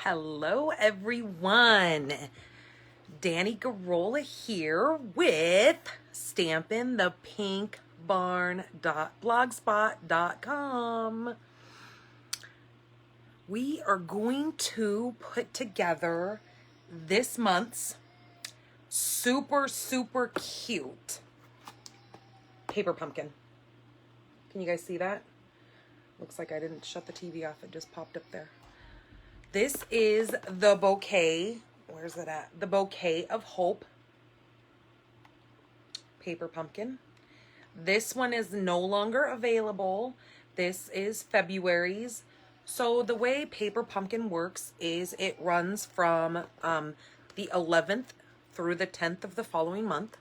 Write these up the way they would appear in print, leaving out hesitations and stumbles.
Hello everyone, Danny Garola here with Stampin' the Pink Barn.blogspot.com. We are going to put together this month's super cute paper pumpkin. Can you guys see that? Looks like I didn't shut the TV off, it just popped up there. This is the Bouquet, where's it at? The Bouquet of Hope paper pumpkin. This one is no longer available. This is February's. So the way paper pumpkin works is it runs from the 11th through the 10th of the following month.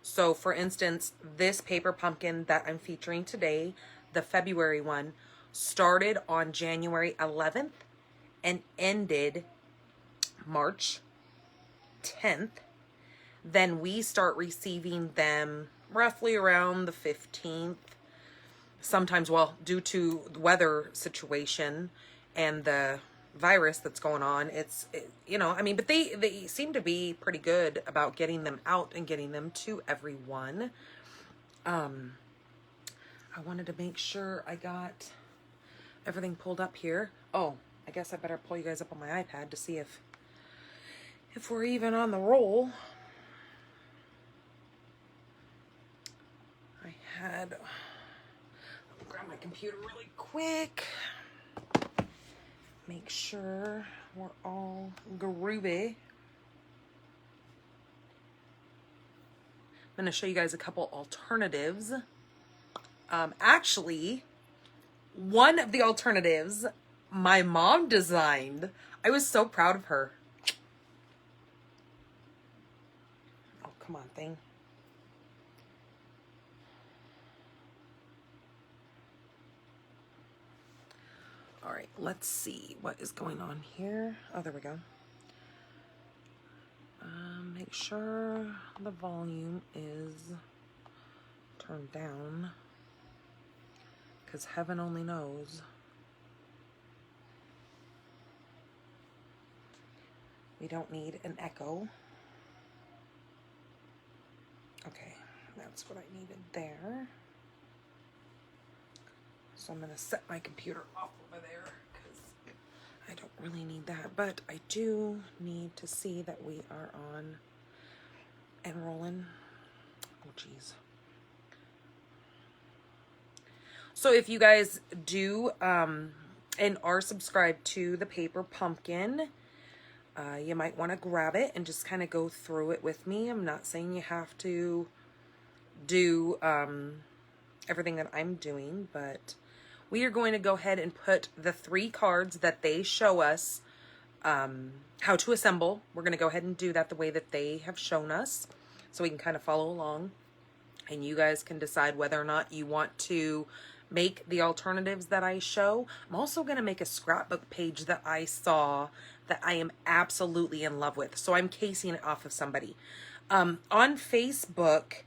So for instance, this paper pumpkin that I'm featuring today, the February one, started on January 11th and ended March 10th. Then we start receiving them roughly around the 15th. Sometimes, well, due to the weather situation and the virus that's going on, but they seem to be pretty good about getting them out and getting them to everyone. I wanted to make sure I got everything pulled up here. Oh, I guess I better pull you guys up on my iPad to see if we're even on the roll. Let me grab my computer really quick. Make sure we're all groovy. I'm going to show you guys a couple alternatives. Actually, one of the alternatives my mom designed. I was so proud of her. Oh, come on, thing. All right, let's see what is going on here. Oh, there we go. Make sure the volume is turned down, because heaven only knows. We don't need an echo. Okay, that's what I needed there. So I'm going to set my computer off over there because I don't really need that. But I do need to see that we are on and rolling. Oh, geez. So if you guys do and are subscribed to the paper pumpkin, you might want to grab it and just kind of go through it with me. I'm not saying you have to do everything that I'm doing, but we are going to go ahead and put the 3 cards that they show us how to assemble. We're going to go ahead and do that the way that they have shown us so we can kind of follow along. And you guys can decide whether or not you want to make the alternatives that I show. I'm also going to make a scrapbook page that I saw that I am absolutely in love with. So I'm casing it off of somebody. On Facebook,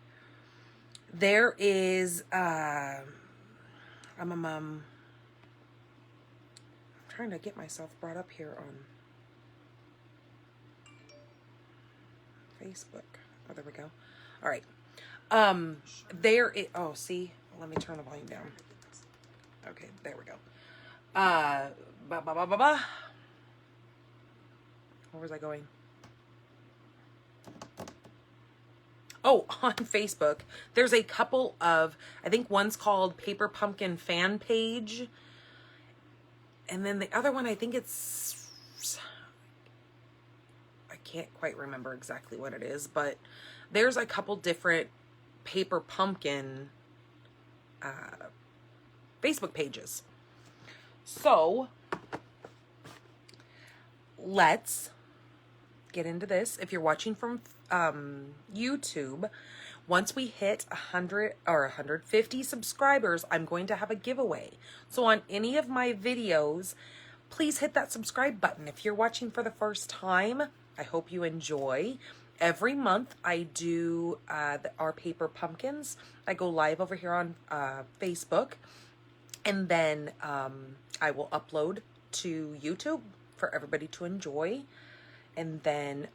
there is, I'm trying to get myself brought up here on Facebook. Oh, there we go. All right. Oh, see, let me turn the volume down. Okay, there we go. Where was I going? Oh, on Facebook, there's a couple of, I think one's called Paper Pumpkin Fan Page. And then the other one, I think it's, I can't quite remember exactly what it is, but there's a couple different paper pumpkin Facebook pages. So let's get into this. If you're watching from YouTube, once we hit 100 or 150 subscribers, I'm going to have a giveaway. So on any of my videos, please hit that subscribe button. If you're watching for the first time, I hope you enjoy. Every month I do our paper pumpkins. I go live over here on Facebook, and then I will upload to YouTube for everybody to enjoy. And then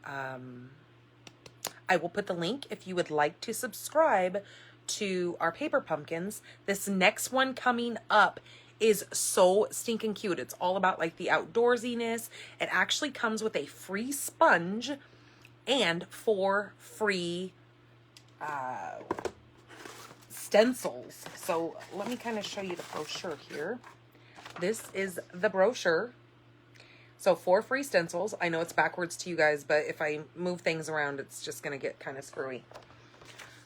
I will put the link if you would like to subscribe to our paper pumpkins. This next one coming up is so stinking cute. It's all about like the outdoorsiness. It actually comes with a free sponge and 4 free stencils. So let me kind of show you the brochure here. This is the brochure. So 4 free stencils. I know it's backwards to you guys, but if I move things around, it's just going to get kind of screwy.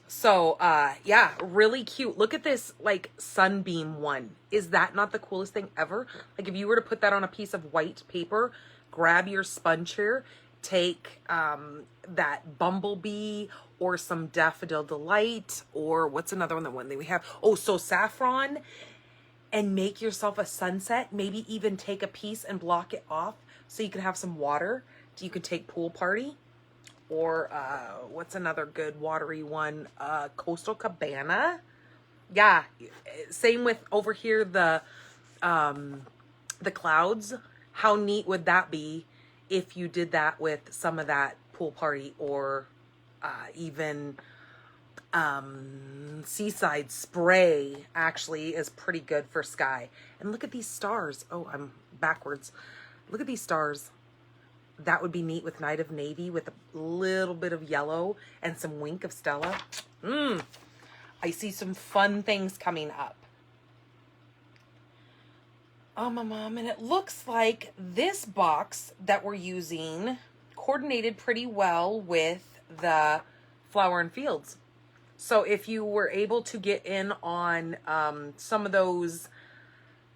So, yeah, really cute. Look at this, like, sunbeam one. Is that not the coolest thing ever? Like, if you were to put that on a piece of white paper, grab your sponge here, take that bumblebee or some daffodil delight, or what's another one that we have? Oh, so saffron, and make yourself a sunset. Maybe even take a piece and block it off so you can have some water. You could take pool party. Or what's another good watery one? Coastal Cabana. Yeah, same with over here, the clouds. How neat would that be if you did that with some of that pool party, or even seaside spray actually is pretty good for sky. And look at these stars. Oh, I'm backwards. Look at these stars. That would be neat with Night of Navy with a little bit of yellow and some Wink of Stella. I see some fun things coming up. Oh, my mom, and it looks like this box that we're using coordinated pretty well with the Flower and Fields. So if you were able to get in on some of those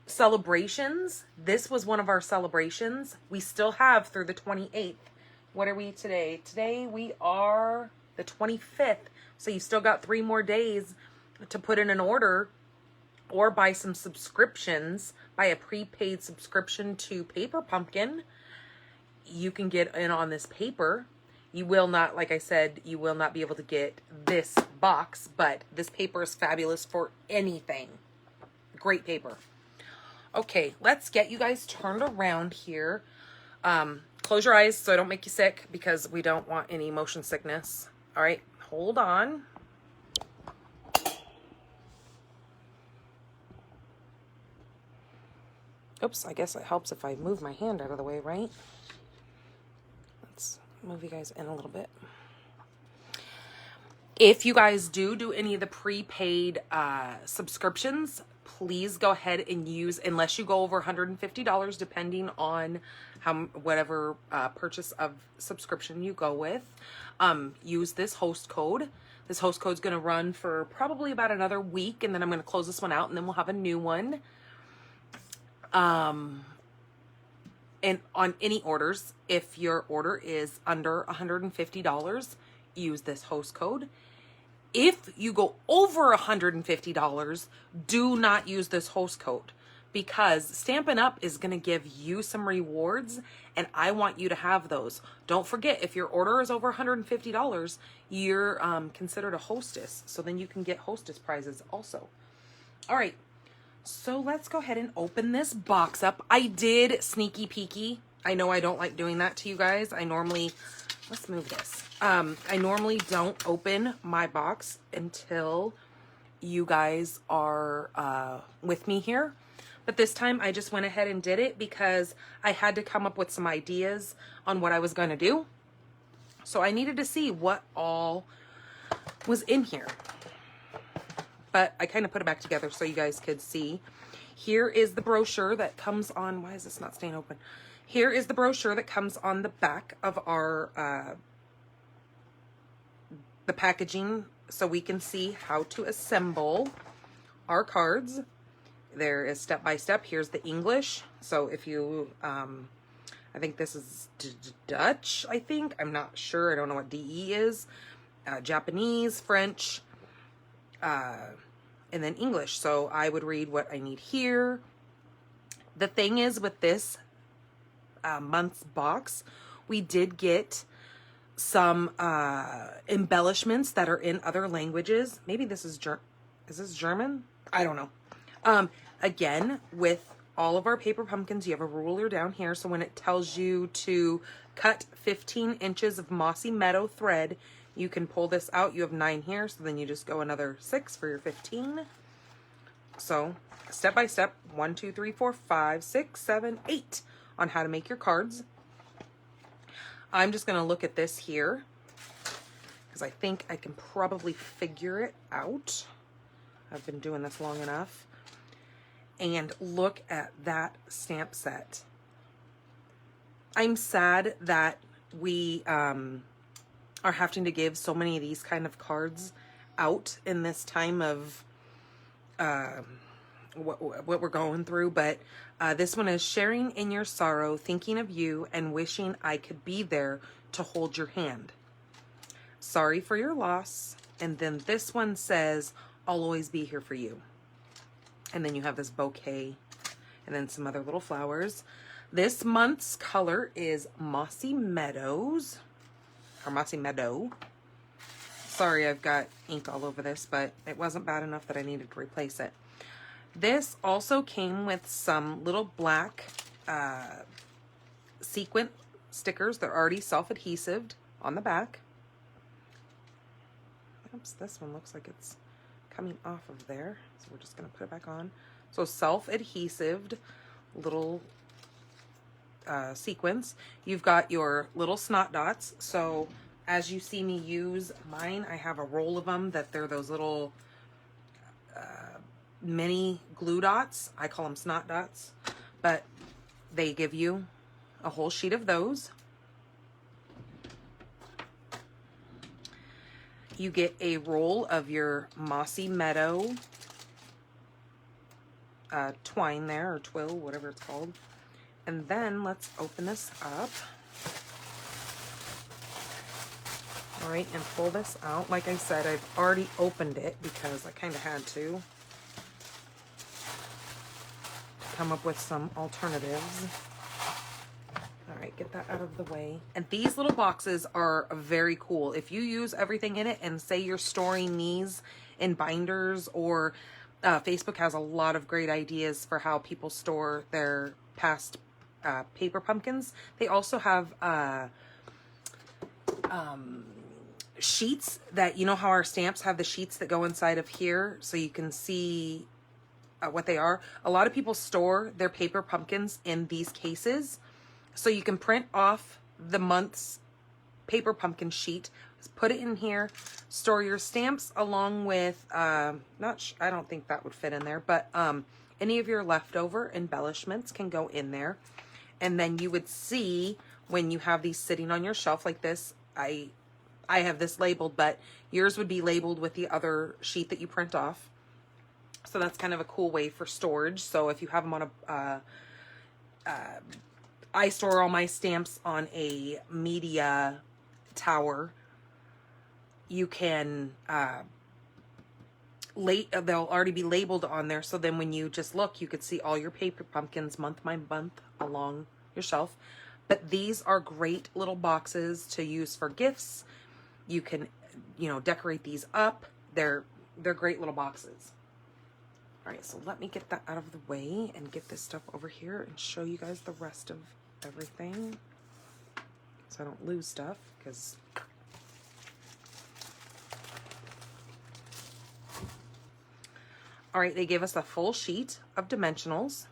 celebrations, this was one of our celebrations. We still have through the 28th. What are we today? Today we are the 25th. So you still got 3 more days to put in an order or buy some subscriptions, buy a prepaid subscription to Paper Pumpkin. You can get in on this paper. You will not, like I said, you will not be able to get this box, but this paper is fabulous for anything. Great paper. Okay, let's get you guys turned around here. Close your eyes so I don't make you sick, because we don't want any motion sickness. All right, hold on. Oops, I guess it helps if I move my hand out of the way, right? Let's move you guys in a little bit. If you guys do any of the prepaid subscriptions, please go ahead and use, unless you go over $150, depending on whatever purchase of subscription you go with, use this host code. This host code is going to run for probably about another week, and then I'm going to close this one out, and then we'll have a new one. And on any orders, if your order is under $150, use this host code. If you go over $150, do not use this host code, because Stampin' Up! Is going to give you some rewards, and I want you to have those. Don't forget, if your order is over $150, you're considered a hostess, so then you can get hostess prizes also. All right, so let's go ahead and open this box up. I did sneaky peeky. I know I don't like doing that to you guys. I normally, let's move this. I normally don't open my box until you guys are with me here. But this time I just went ahead and did it because I had to come up with some ideas on what I was going to do. So I needed to see what all was in here. But I kind of put it back together so you guys could see. Here is the brochure that comes on. Why is this not staying open? Here is the brochure that comes on the back of our the packaging, so we can see how to assemble our cards. There is step by step. Here's the English. So if you, I think this is Dutch, I think. I'm not sure. I don't know what DE is. Japanese, French, and then English. So I would read what I need here. The thing is, with this month's box, we did get some embellishments that are in other languages. Maybe this is is this German? I don't know. Again, with all of our paper pumpkins, you have a ruler down here. So when it tells you to cut 15 inches of mossy meadow thread, you can pull this out. You have 9 here, so then you just go another 6 for your 15. So step by step, 1, 2, 3, 4, 5, 6, 7, 8 on how to make your cards. I'm just going to look at this here because I think I can probably figure it out. I've been doing this long enough. And look at that stamp set. I'm sad that we are having to give so many of these kind of cards out in this time of what we're going through, but this one is sharing in your sorrow, thinking of you, and wishing I could be there to hold your hand. Sorry for your loss. And then this one says, I'll always be here for you. And then you have this bouquet and then some other little flowers. This month's color is Mossy Meadows, or Mossy Meadow. Sorry, I've got ink all over this, but it wasn't bad enough that I needed to replace it. This also came with some little black sequin stickers. They're already self-adhesive on the back. Oops, this one looks like it's coming off of there. So we're just going to put it back on. So self-adhesive little sequins. You've got your little snot dots. So as you see me use mine, I have a roll of them that they're those little mini glue dots. I call them snot dots, but they give you a whole sheet of those. You get a roll of your Mossy Meadow twine there, or twill, whatever it's called. And then let's open this up. All right, and pull this out. Like I said, I've already opened it because I kind of had to come up with some alternatives. All right, get that out of the way. And these little boxes are very cool. If you use everything in it and say you're storing these in binders, or Facebook has a lot of great ideas for how people store their past paper pumpkins. They also have sheets that, you know how our stamps have the sheets that go inside of here so you can see what they are. A lot of people store their paper pumpkins in these cases. So you can print off the month's paper pumpkin sheet, put it in here, store your stamps along with, I don't think that would fit in there, but any of your leftover embellishments can go in there. And then you would see when you have these sitting on your shelf like this, I have this labeled, but yours would be labeled with the other sheet that you print off. So that's kind of a cool way for storage. So if you have them on I store all my stamps on a media tower. You can, they'll already be labeled on there. So then when you just look, you could see all your paper pumpkins month by month along your shelf. But these are great little boxes to use for gifts. You can, decorate these up. They're great little boxes. All right, so let me get that out of the way and get this stuff over here and show you guys the rest of everything so I don't lose stuff, because all right, they gave us a full sheet of dimensionals.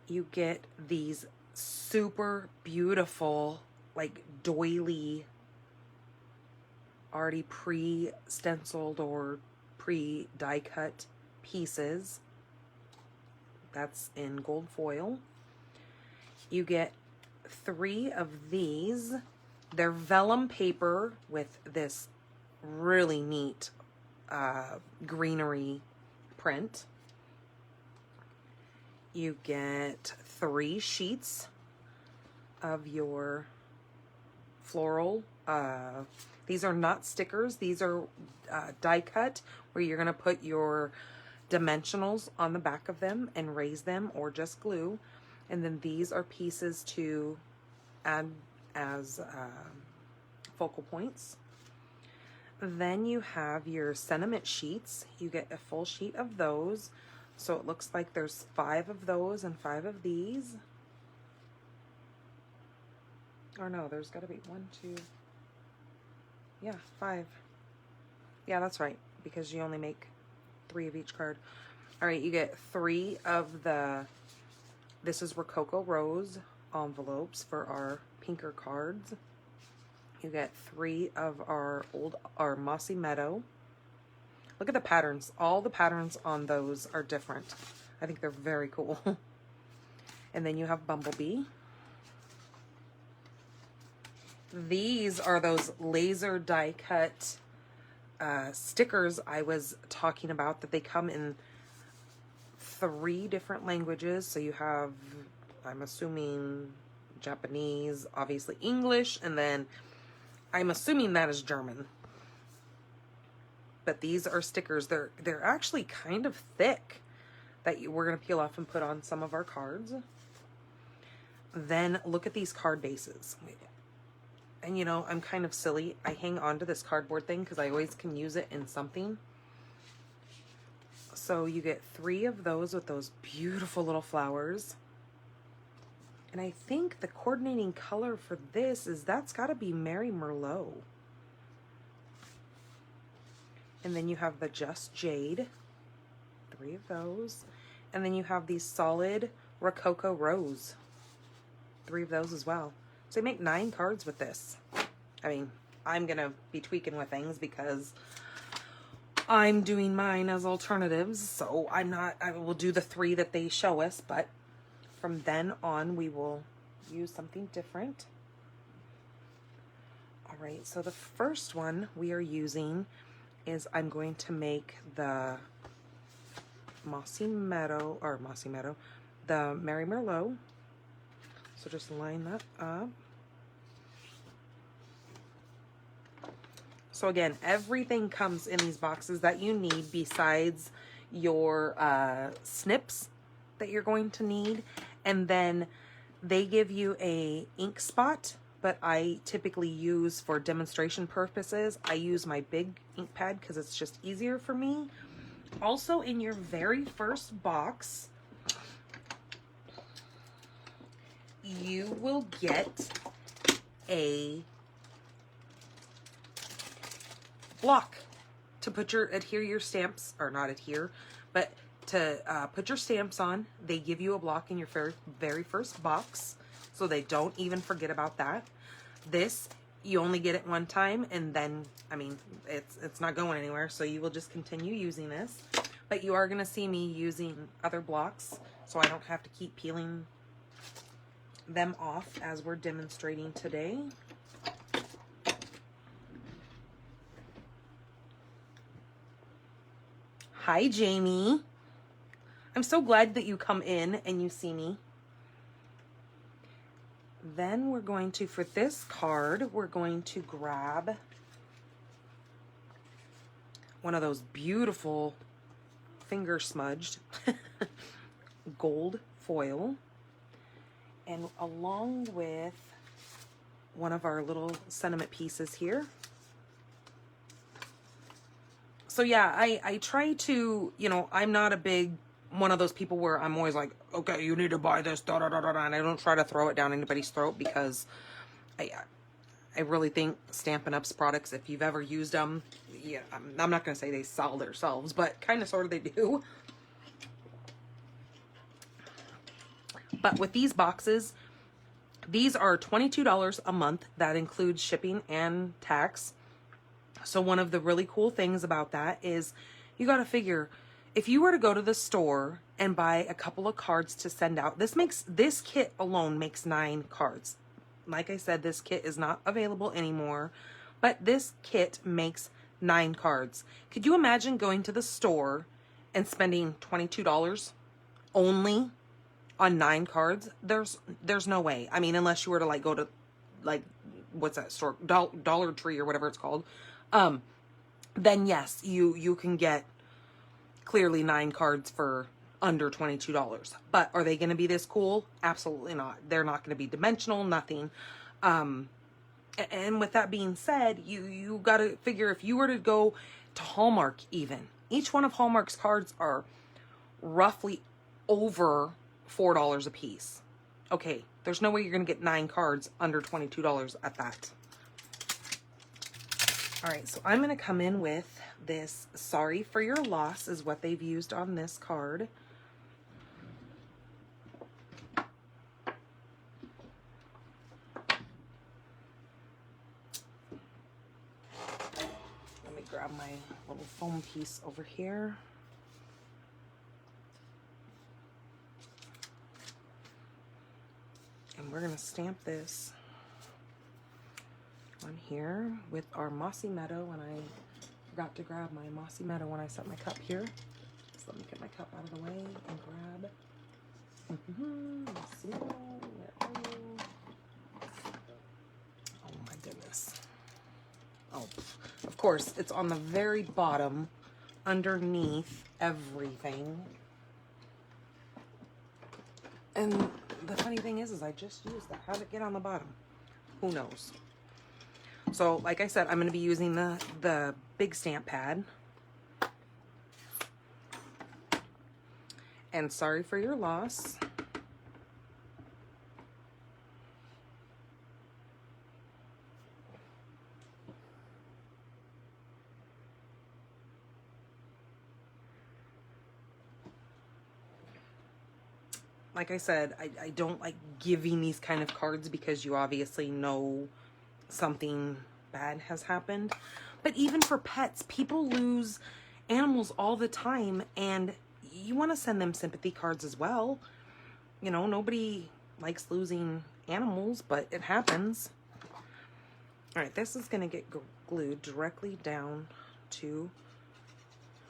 You get these super beautiful, like doily, already pre-stenciled or pre-die cut pieces. That's in gold foil. You get 3 of these. They're vellum paper with this really neat greenery print. You get 3 sheets of your floral. These are not stickers. These are die cut, where you're going to put your dimensionals on the back of them and raise them, or just glue. And then these are pieces to add as focal points. Then you have your sentiment sheets. You get a full sheet of those. So it looks like there's 5 of those and 5 of these. Or no, there's got to be 1, 2. Yeah, 5. Yeah, that's right, because you only make 3 of each card. All right, you get 3 of the, this is Rococo Rose envelopes for our pinker cards. You get 3 of our Mossy Meadow. Look at the patterns. All the patterns on those are different. I think they're very cool. And then you have Bumblebee. These are those laser die cut stickers I was talking about, that they come in 3 different languages. So you have, I'm assuming, Japanese, obviously English, and then I'm assuming that is German. But these are stickers. They're actually kind of thick, that we're going to peel off and put on some of our cards. Then look at these card bases. And you know, I'm kind of silly. I hang on to this cardboard thing because I always can use it in something. So you get 3 of those with those beautiful little flowers. And I think the coordinating color for this is, that's got to be Mary Merlot. And then you have the Just Jade, 3 of those. And then you have these solid Rococo Rose, 3 of those as well. So you make 9 cards with this. I mean, I'm going to be tweaking with things because I'm doing mine as alternatives. So I will do the 3 that they show us, but from then on we will use something different. All right, so the first one we are using is, I'm going to make the Mossy Meadow, the Mary Merlot. So just line that up. So again, everything comes in these boxes that you need besides your snips that you're going to need. And then they give you a ink spot, but I typically use, for demonstration purposes, I use my big ink pad because it's just easier for me. Also, in your very first box, you will get a block to put your, adhere your stamps, or not adhere, but to put your stamps on. They give you a block in your very first box, so they don't even forget about that. This, you only get it one time, and then, I mean, it's not going anywhere, so you will just continue using this. But you are going to see me using other blocks, so I don't have to keep peeling them off as we're demonstrating today. Hi, Jamie. I'm so glad that you come in and you see me. Then we're going to, for this card, we're going to grab one of those beautiful finger smudged gold foil, and along with one of our little sentiment pieces here. So yeah, I try to, you know, I'm not a big one of those people where I'm always like, okay, you need to buy this, da da da da da, and I don't try to throw it down anybody's throat, because I really think Stampin' Up's products, if you've ever used them, yeah, I'm not gonna say they sell themselves, but kind of sort of they do. But with these boxes, these are $22 a month. That includes shipping and tax. So one of the really cool things about that is, you got to figure, if you were to go to the store and buy a couple of cards to send out, this kit alone makes 9 cards. Like I said, this kit is not available anymore, but this kit makes 9 cards. Could you imagine going to the store and spending $22 only on 9 cards? There's no way. I mean, unless you were to like go to, like, what's that store, Dollar Tree or whatever it's called, then yes, you can get clearly 9 cards for under $22. But are they going to be this cool? Absolutely not. They're not going to be dimensional, nothing. And with that being said, you got to figure if you were to go to Hallmark, even each one of Hallmark's cards are roughly over $4 a piece. Okay, there's no way you're going to get 9 cards under $22 at that. All right, so I'm going to come in with this Sorry for Your Loss is what they've used on this card. Let me grab my little foam piece over here. And we're going to stamp this on here with our Mossy Meadow, and I forgot to grab my Mossy Meadow when I set my cup here. So let me get my cup out of the way and grab Mossy Meadow. Where are you? Oh my goodness. Oh, of course, it's on the very bottom underneath everything. And the funny thing is I just used that. How did it get on the bottom? Who knows? So, like I said, I'm going to be using the big stamp pad. And Sorry for Your Loss. Like I said, I don't like giving these kind of cards because you obviously know something bad has happened. But even for pets, people lose animals all the time, and you want to send them sympathy cards as well. You know, nobody likes losing animals, but it happens. All right, this is going to get glued directly down to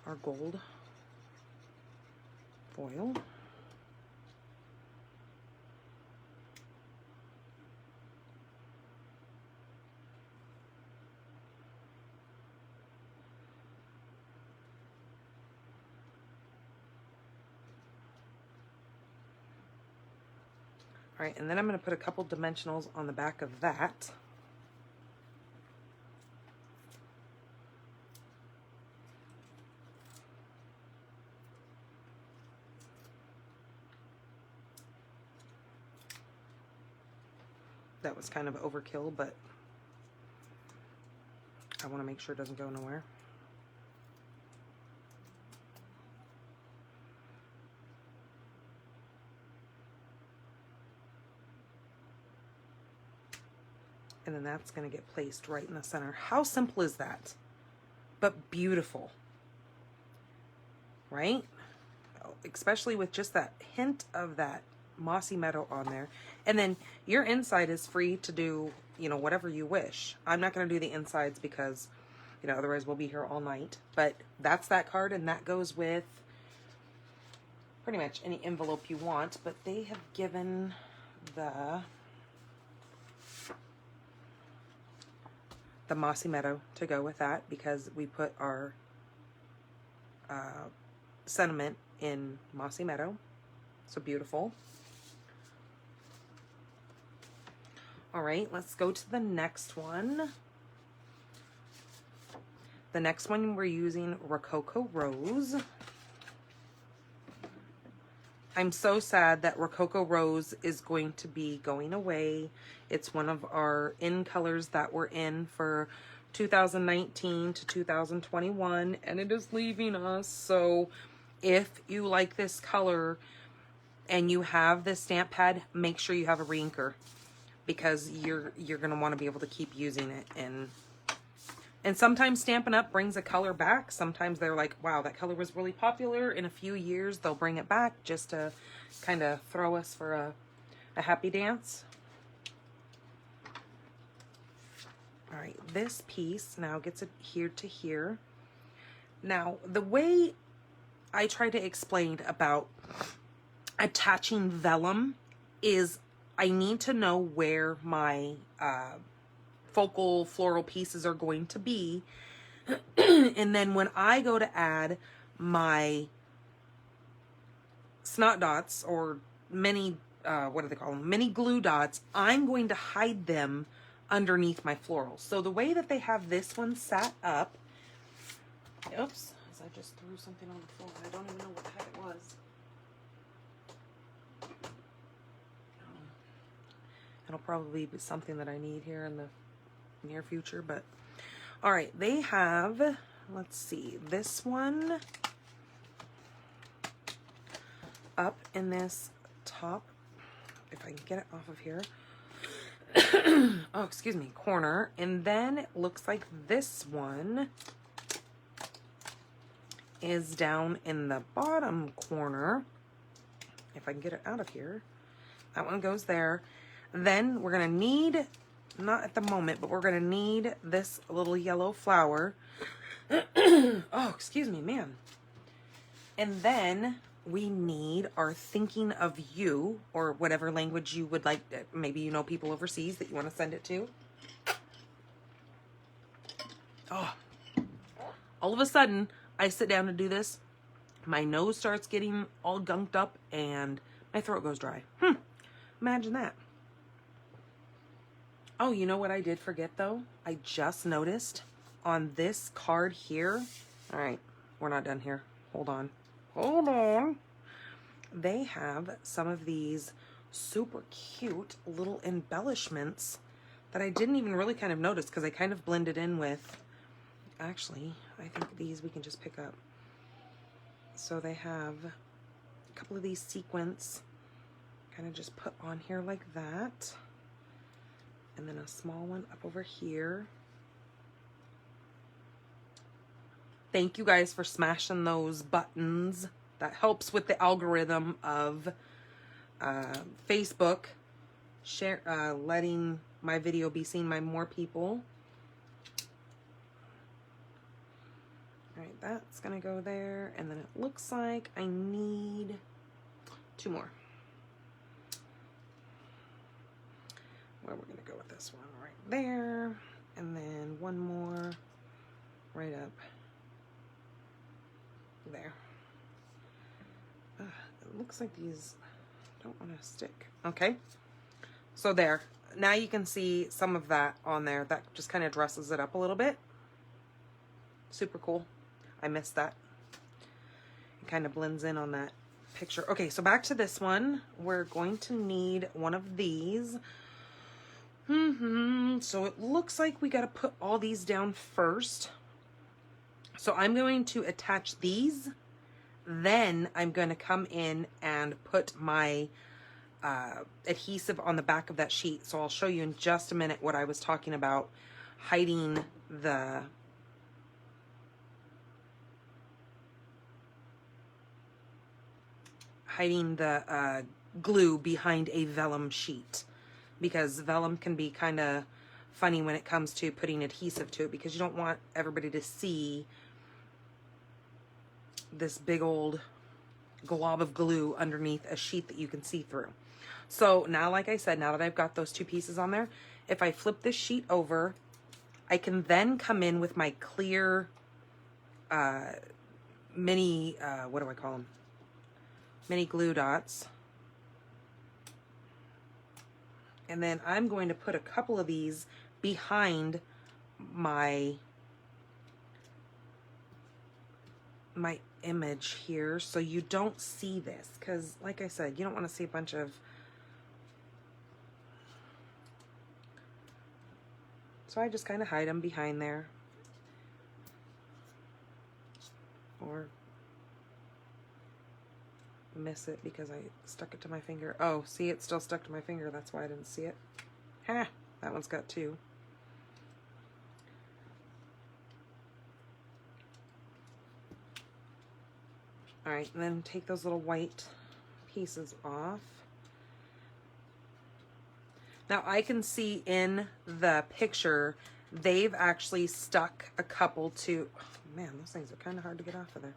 our gold foil. All right, and then I'm going to put a couple dimensionals on the back of that. That was kind of overkill, but I want to make sure it doesn't go nowhere. And then that's going to get placed right in the center. How simple is that? But beautiful. Right? Especially with just that hint of that Mossy Meadow on there. And then your inside is free to do, you know, whatever you wish. I'm not going to do the insides because, you know, otherwise we'll be here all night. But that's that card, and that goes with pretty much any envelope you want. But they have given the Mossy Meadow to go with that because we put our sentiment in Mossy Meadow. So beautiful. All right, let's go to the next one. The next one we're using Rococo Rose. I'm so sad that Rococo Rose is going to be going away. It's one of our in colors that we're in for 2019 to 2021, and it is leaving us. So if you like this color and you have this stamp pad, make sure you have a reinker because you're going to want to be able to keep using it. And sometimes Stampin' Up! Brings a color back. Sometimes they're like, wow, that color was really popular. In a few years, they'll bring it back just to kind of throw us for a happy dance. All right, this piece now gets adhered to here. Now, the way I try to explain about attaching vellum is I need to know where my focal floral pieces are going to be. And then when I go to add my snot dots or mini, what do they call them? Mini glue dots, I'm going to hide them underneath my florals. So the way that they have this one set up, oops, as I just threw something on the floor. I don't even know what the heck it was. It'll probably be something that I need here in the near future, but all right, they have, let's see, this one up in this top, if I can get it off of here, oh, excuse me, corner, and then it looks like this one is down in the bottom corner. If I can get it out of here, that one goes there. Then we're gonna need, not at the moment, but we're gonna need this little yellow flower. Oh, excuse me, man. And then we need our thinking of you, or whatever language you would like. Maybe you know people overseas that you want to send it to. Oh, all of a sudden, I sit down to do this, my nose starts getting all gunked up, and my throat goes dry. Imagine that. Oh, you know what I did forget, though? I just noticed on this card here. All right, we're not done here. Hold on. Hold on. They have some of these super cute little embellishments that I didn't even really kind of notice because I kind of blended in with, actually, I think these we can just pick up. So they have a couple of these sequins kind of just put on here like that. And then a small one up over here. Thank you guys for smashing those buttons. That helps with the algorithm of Facebook, letting my video be seen by more people. All right, that's gonna go there. And then it looks like I need 2 more. Where we're gonna go with this one right there, and then 1 more right up there. It looks like these don't want to stick. Okay, so there. Now you can see some of that on there. That just kind of dresses it up a little bit. Super cool. I missed that. It kind of blends in on that picture. Okay, so back to this one. We're going to need one of these. So it looks like we got to put all these down first. So I'm going to attach these. Then I'm going to come in and put my adhesive on the back of that sheet. So I'll show you in just a minute what I was talking about, hiding the glue behind a vellum sheet, because vellum can be kind of funny when it comes to putting adhesive to it, because you don't want everybody to see this big old glob of glue underneath a sheet that you can see through. So now, like I said, now that I've got those 2 pieces on there, if I flip this sheet over, I can then come in with my clear mini, what do I call them? Mini glue dots. And then I'm going to put a couple of these behind my image here, so you don't see this, because like I said, you don't want to see a bunch of, so I just kind of hide them behind there, or miss it because I stuck it to my finger. Oh, see, it's still stuck to my finger. That's why I didn't see it. Ha! That one's got 2. All right, and then take those little white pieces off. Now I can see in the picture, they've actually stuck a couple to, oh, man, those things are kind of hard to get off of there.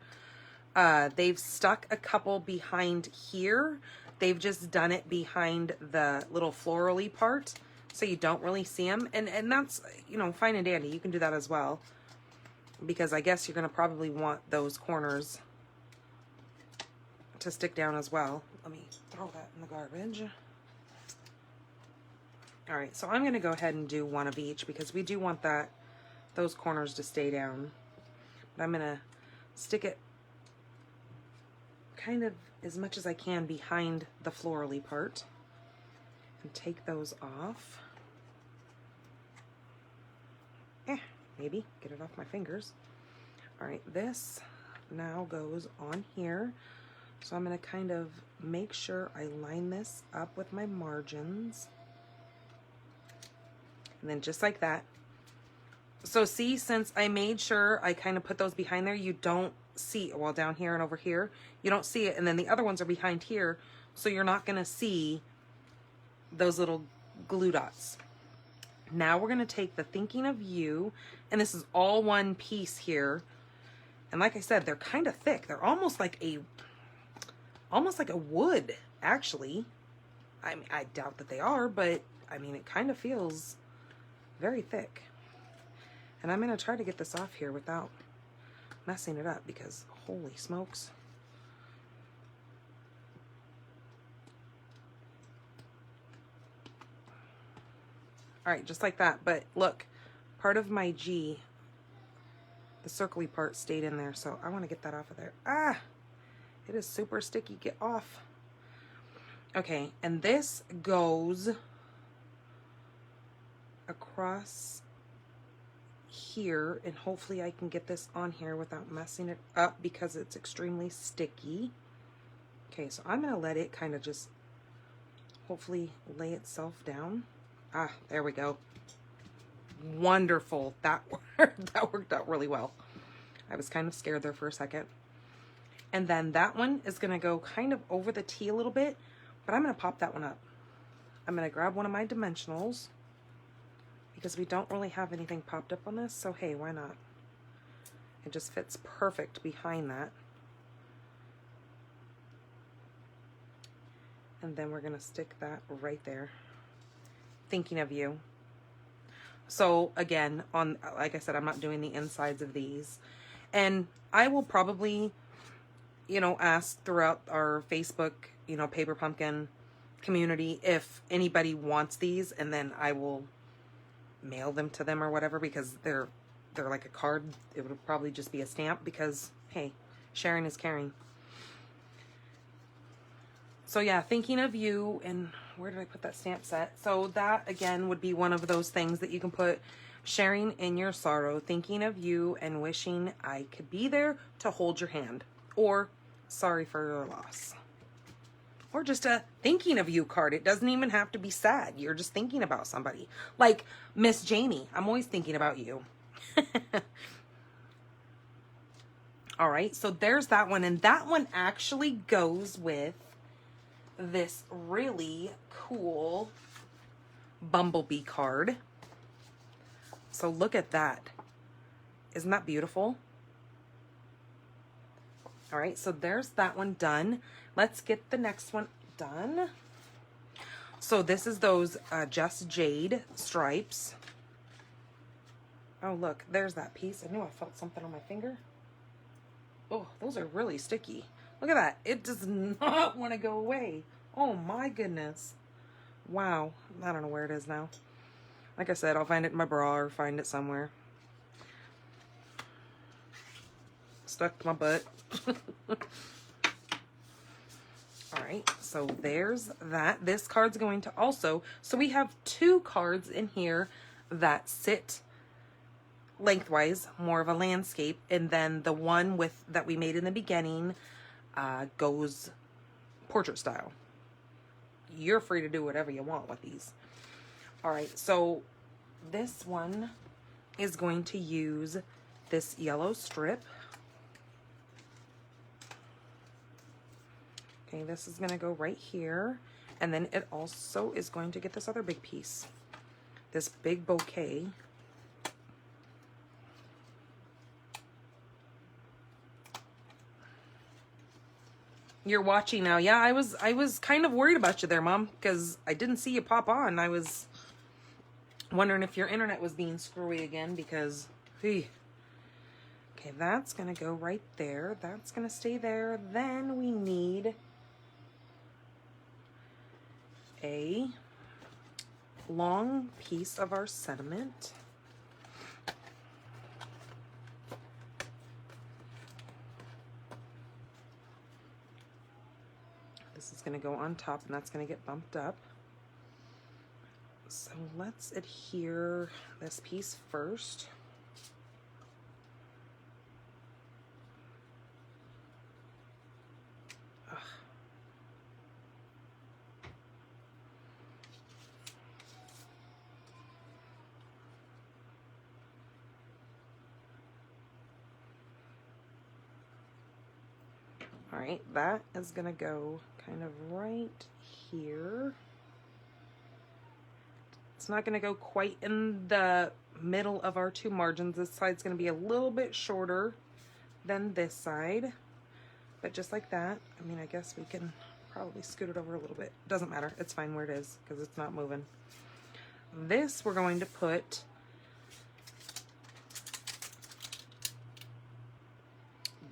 They've stuck a couple behind here. They've just done it behind the little florally part, so you don't really see them. And that's, you know, fine and dandy. You can do that as well, because I guess you're going to probably want those corners to stick down as well. Let me throw that in the garbage. All right, so I'm gonna go ahead and do one of each because we do want those corners to stay down. But I'm gonna stick it kind of as much as I can behind the florally part and take those off. Maybe get it off my fingers. All right, this now goes on here. So I'm gonna kind of make sure I line this up with my margins. And then just like that. So see, since I made sure I kind of put those behind there, you don't see, well, down here and over here, you don't see it. And then the other ones are behind here. So you're not gonna see those little glue dots. Now we're gonna take the Thinking of You, and this is all one piece here. And like I said, they're kind of thick. They're almost like a wood, actually. I mean, I doubt that they are, but I mean, it kind of feels very thick. And I'm gonna try to get this off here without messing it up because holy smokes. All right, just like that. But look, part of my G, the circly part stayed in there. So I want to get that off of there. Ah, it is super sticky. Get off. Okay, and this goes across here, and hopefully I can get this on here without messing it up because it's extremely sticky. Okay, so I'm going to let it kind of just hopefully lay itself down. Ah, there we go. Wonderful. That worked out really well. I was kind of scared there for a second. And then that one is going to go kind of over the T a little bit, but I'm going to pop that one up. I'm going to grab one of my dimensionals because we don't really have anything popped up on this, so hey, why not? It just fits perfect behind that. And then we're going to stick that right there. Thinking of You. So again, like I said, I'm not doing the insides of these. And I will probably, ask throughout our Facebook, Paper Pumpkin community if anybody wants these, and then I will mail them to them or whatever, because they're like a card. It would probably just be a stamp because, hey, sharing is caring. So yeah, Thinking of You, and where did I put that stamp set? So that, again, would be one of those things that you can put, sharing in your sorrow, thinking of you, and wishing I could be there to hold your hand. Or, sorry for your loss. Or just a thinking of you card. It doesn't even have to be sad. You're just thinking about somebody. Like Miss Jamie, I'm always thinking about you. All right, so there's that one. And that one actually goes with this really cool bumblebee card. So look at that. Isn't that beautiful? All right, so there's that one done. Let's get the next one done. So this is those Just Jade stripes. Oh, look, there's that piece. I knew I felt something on my finger. Oh, those are really sticky. Look at that. It does not want to go away. Oh my goodness. Wow. I don't know where it is now. Like I said, I'll find it in my bra or find it somewhere. Stuck to my butt. All right, so there's that. This card's going to also, so we have two cards in here that sit lengthwise, more of a landscape, and then the one that we made in the beginning goes portrait style. You're free to do whatever you want with these. All right, so this one is going to use this yellow strip. Okay, this is going to go right here, and then it also is going to get this other big piece, this big bouquet. You're watching now. Yeah, I was kind of worried about you there, Mom, because I didn't see you pop on. I was wondering if your internet was being screwy again, because, hey. Okay, that's going to go right there. That's going to stay there. Then we need a long piece of our sentiment. This is going to go on top, and that's going to get bumped up. So let's adhere this piece first. Ugh. All right, that is going to go kind of right here. It's not going to go quite in the middle of our two margins. This side's going to be a little bit shorter than this side, but just like that. I mean, I guess we can probably scoot it over a little bit. Doesn't matter. It's fine where it is because it's not moving. This we're going to put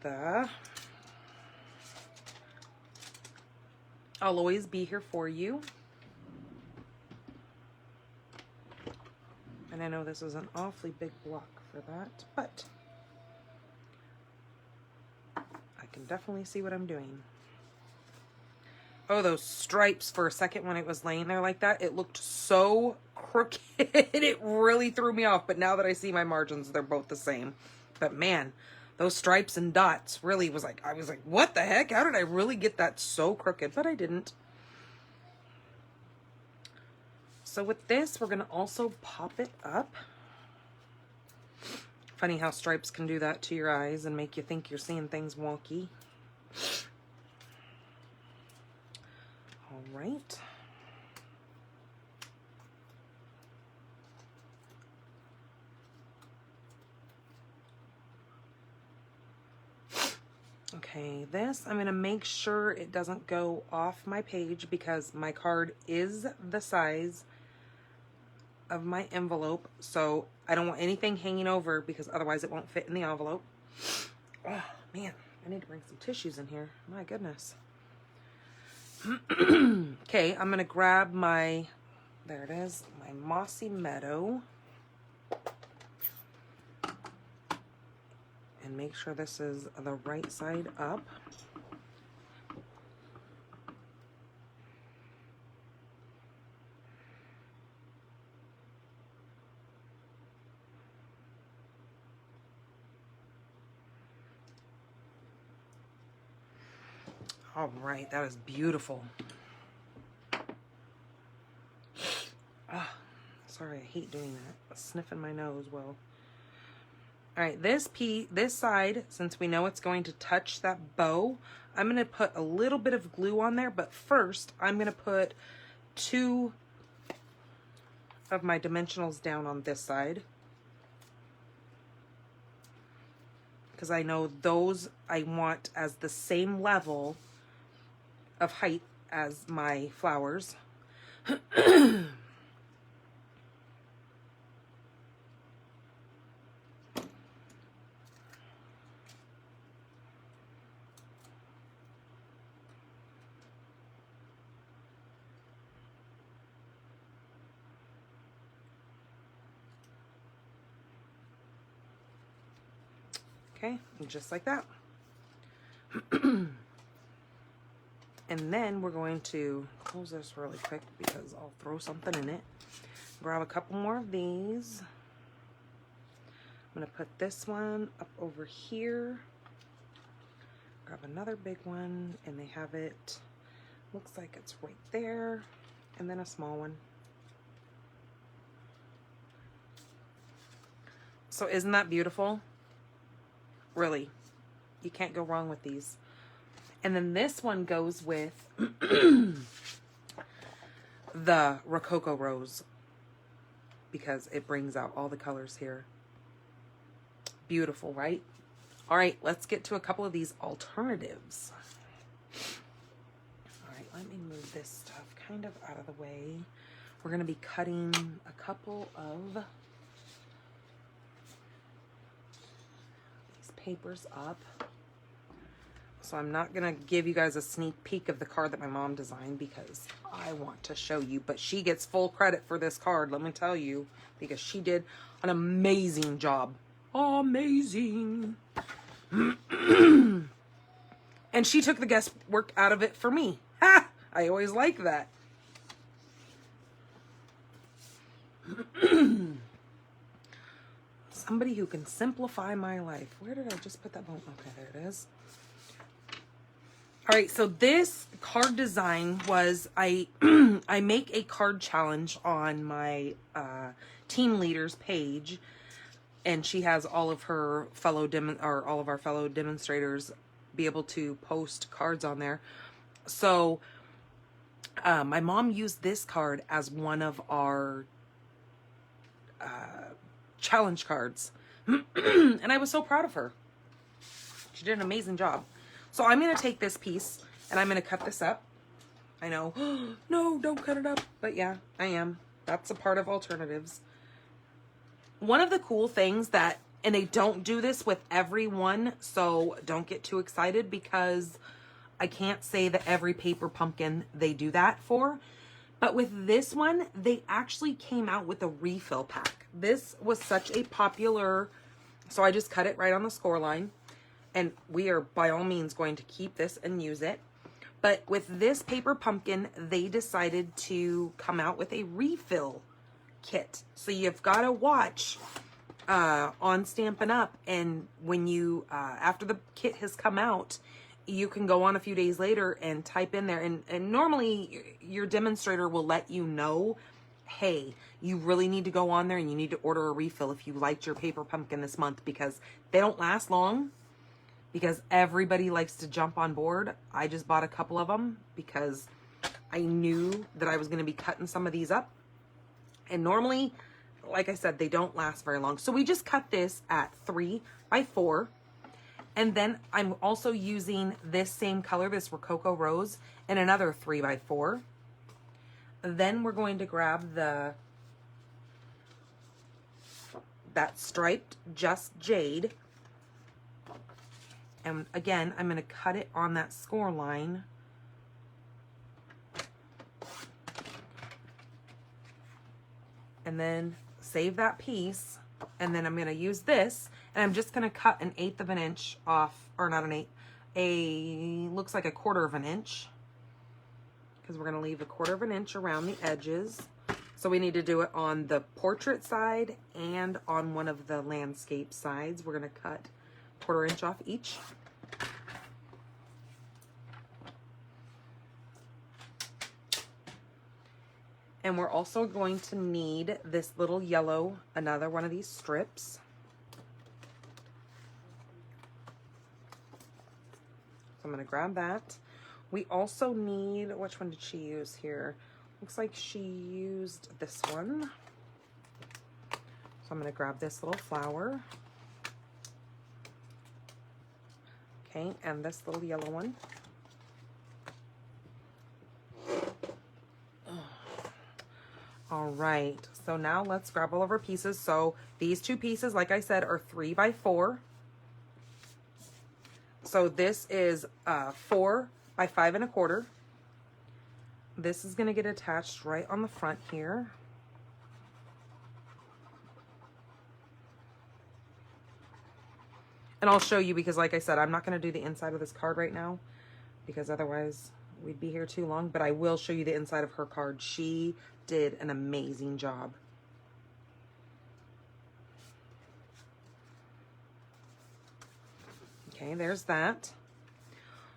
the I'll always be here for you. And I know this is an awfully big block for that, but I can definitely see what I'm doing. Oh, those stripes for a second when it was laying there like that, it looked so crooked. It really threw me off, but now that I see my margins, they're both the same. But man, those stripes and dots really was like, I was like, what the heck? How did I really get that so crooked? But I didn't. So with this, we're going to also pop it up. Funny how stripes can do that to your eyes and make you think you're seeing things wonky. All right. Okay, this, I'm going to make sure it doesn't go off my page because my card is the size of my envelope, so I don't want anything hanging over because otherwise it won't fit in the envelope. Oh man, I need to bring some tissues in here. My goodness. Okay, I'm gonna grab my, there it is, my Mossy Meadow, and make sure this is the right side up. All right, that is beautiful. Ah, sorry, I hate doing that. Sniffing my nose, well. All right, this side, since we know it's going to touch that bow, I'm going to put a little bit of glue on there, but first I'm going to put 2 of my dimensionals down on this side, because I know those I want as the same level of height as my flowers. Okay, just like that. And then we're going to close this really quick because I'll throw something in it. Grab a couple more of these. I'm going to put this one up over here. Grab another big one, and they have it, looks like it's right there, and then a small one. So isn't that beautiful? Really, you can't go wrong with these. And then this one goes with the Rococo Rose because it brings out all the colors here. Beautiful, right? All right, let's get to a couple of these alternatives. All right, let me move this stuff kind of out of the way. We're going to be cutting a couple of these papers up. So I'm not going to give you guys a sneak peek of the card that my mom designed because I want to show you. But she gets full credit for this card, let me tell you, because she did an amazing job. Amazing. And she took the guesswork out of it for me. Ha! I always like that. Somebody who can simplify my life. Where did I just put that bone? Okay, there it is. All right, so this card design was, I make a card challenge on my team leaders page, and she has all of her fellow all of our fellow demonstrators be able to post cards on there. So my mom used this card as one of our challenge cards. And I was so proud of her. She did an amazing job. So I'm going to take this piece and I'm going to cut this up. I know, no, don't cut it up. But yeah, I am. That's a part of alternatives. One of the cool things that, and they don't do this with everyone, so don't get too excited because I can't say that every paper pumpkin they do that for. But with this one, they actually came out with a refill pack. This was such a popular, so I just cut it right on the score line. And we are by all means going to keep this and use it. But with this paper pumpkin, they decided to come out with a refill kit. So you've got to watch on Stampin' Up! And when you, after the kit has come out, you can go on a few days later and type in there. And normally your demonstrator will let you know, hey, you really need to go on there and you need to order a refill if you liked your paper pumpkin this month, because they don't last long, because everybody likes to jump on board. I just bought a couple of them because I knew that I was going to be cutting some of these up. And normally, like I said, they don't last very long. So we just cut this at 3 by 4. And then I'm also using this same color, this Rococo Rose, in another 3 by 4. Then we're going to grab that striped Just Jade. And again, I'm going to cut it on that score line. And then save that piece. And then I'm going to use this. And I'm just going to cut 1/8 of an inch off, or not an eighth, looks like 1/4 of an inch. Because we're going to leave 1/4 of an inch around the edges. So we need to do it on the portrait side and on one of the landscape sides. We're going to cut 1/4 inch off each. And we're also going to need this little yellow, another one of these strips. So I'm going to grab that. We also need, which one did she use here? Looks like she used this one. So I'm going to grab this little flower. Okay, and this little yellow one. All right, so now let's grab all of our pieces. So these two pieces, like I said, are 3 by 4. So this is 4 by 5 1/4. This is going to get attached right on the front here. And I'll show you because, like I said, I'm not going to do the inside of this card right now because otherwise we'd be here too long. But I will show you the inside of her card. She did an amazing job. Okay, there's that.